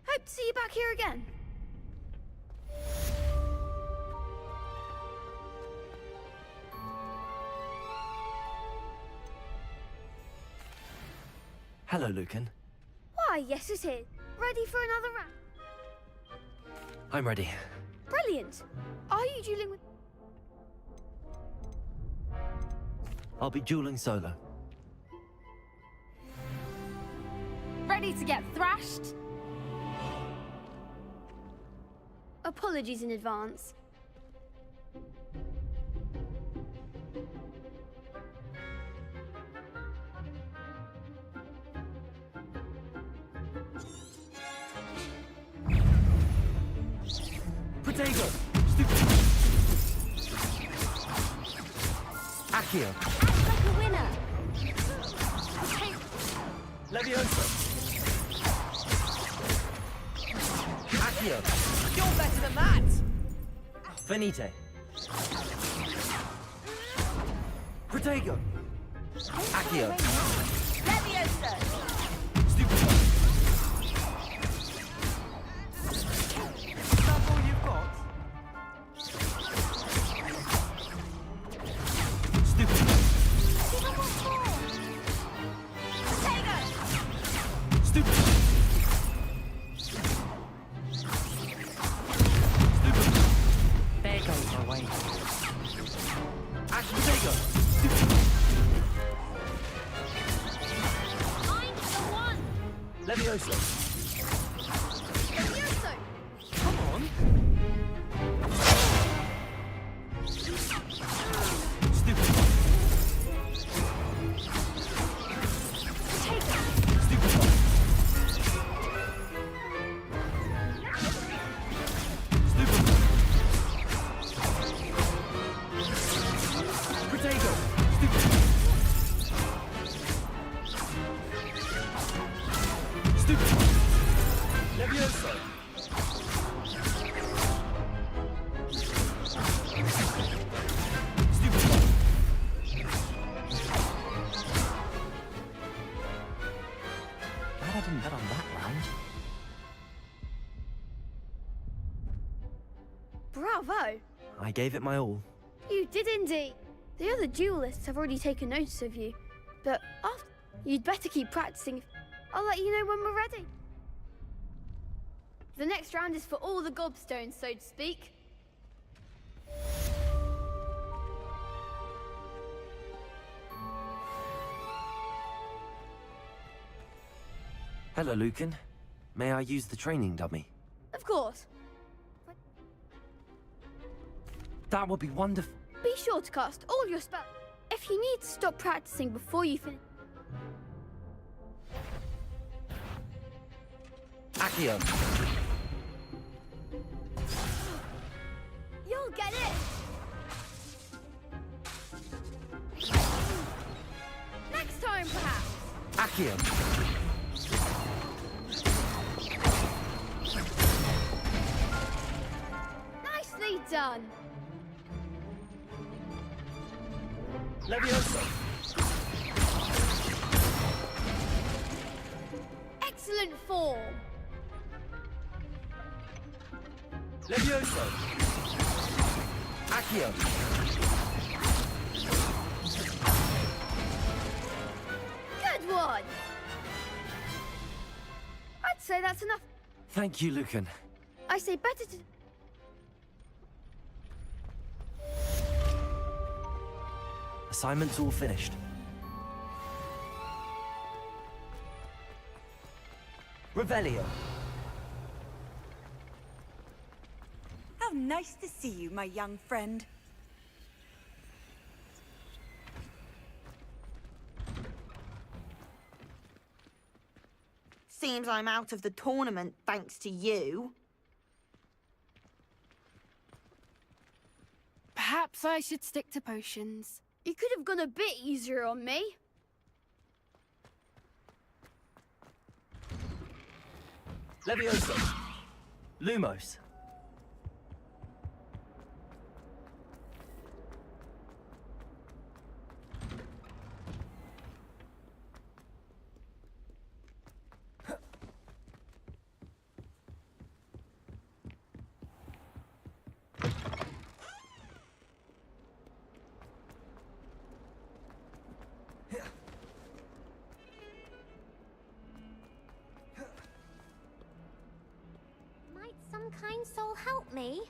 Hope to see you back here again. Hello, Lucan. Why, yes it is. Ready for another round? I'm ready. Brilliant. Are you dueling with... I'll be dueling solo. Ready to get thrashed? Apologies in advance. Protego! Stupid! Accio! Act like a winner! Levioso! Accio! You're better than that! Finite! Protego! Accio! Levioso! Stupid! That's all you've got? Stupid! Stupid! There goes my way. Action Protego! Stupid! I'm the one! Levioso! Levioso! Come on. Stupid! Glad I didn't bet on that round. Bravo! I gave it my all. You did indeed. The other duelists have already taken notice of you. But after, you'd better keep practicing. I'll let you know when we're ready. The next round is for all the gobstones, so to speak. Hello, Lucan. May I use the training dummy? Of course. That would be wonderful. Be sure to cast all your spells. If you need to stop practicing before you finish... Accio! You'll get it! Next time, perhaps! Accio! Nicely done! Levioso! Excellent form! Levioso! Accio! Good one! I'd say that's enough. Thank you, Lucan. I say better to... Assignment's all finished. Revelio. How nice to see you, my young friend. Seems I'm out of the tournament thanks to you. Perhaps I should stick to potions. You could have gone a bit easier on me. Levioso. Lumos. like me.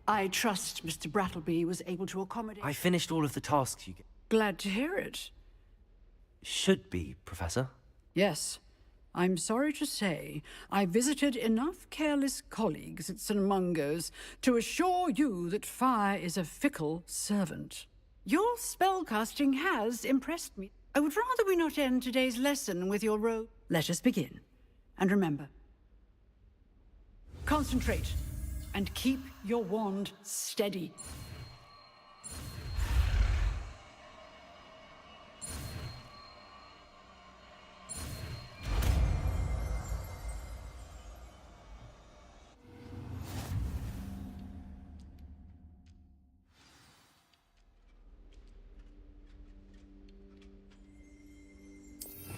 I trust Mr. Brattleby was able to accommodate. I finished all of the tasks you gave. Glad to hear it. Should be, Professor. Yes. I'm sorry to say, I visited enough careless colleagues at St. Mungo's to assure you that fire is a fickle servant. Your spellcasting has impressed me. I would rather we not end today's lesson with your robe. Let us begin. And remember, concentrate and keep your wand steady.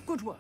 Good work.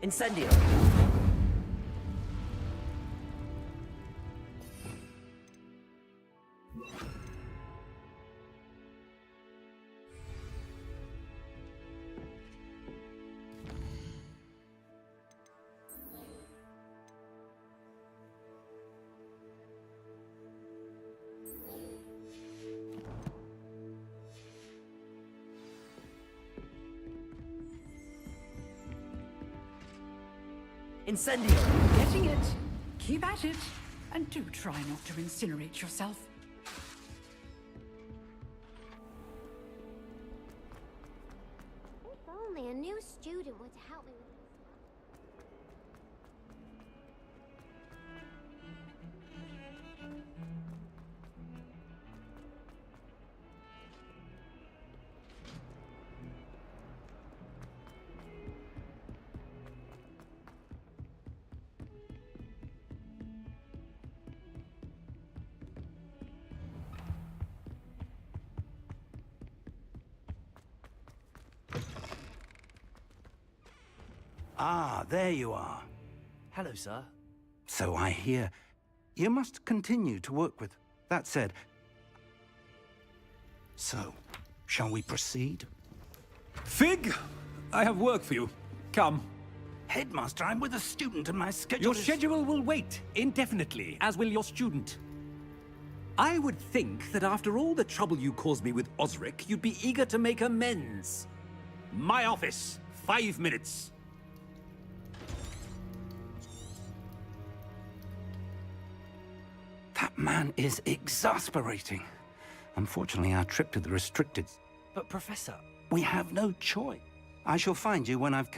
Incendio! Incendio! Getting it. Keep at it. And do try not to incinerate yourself. If only a new student were to help me with this. Ah, there you are. Hello, sir. So I hear. You must continue to work with. That said. So, shall we proceed? Fig, I have work for you. Come. Headmaster, I'm with a student and my schedule Your is... schedule will wait indefinitely, as will your student. I would think that after all the trouble you caused me with Osric, you'd be eager to make amends. My office, 5 minutes. That man is exasperating. Unfortunately, our trip to the restricted... But, Professor... We have no choice. I shall find you when I've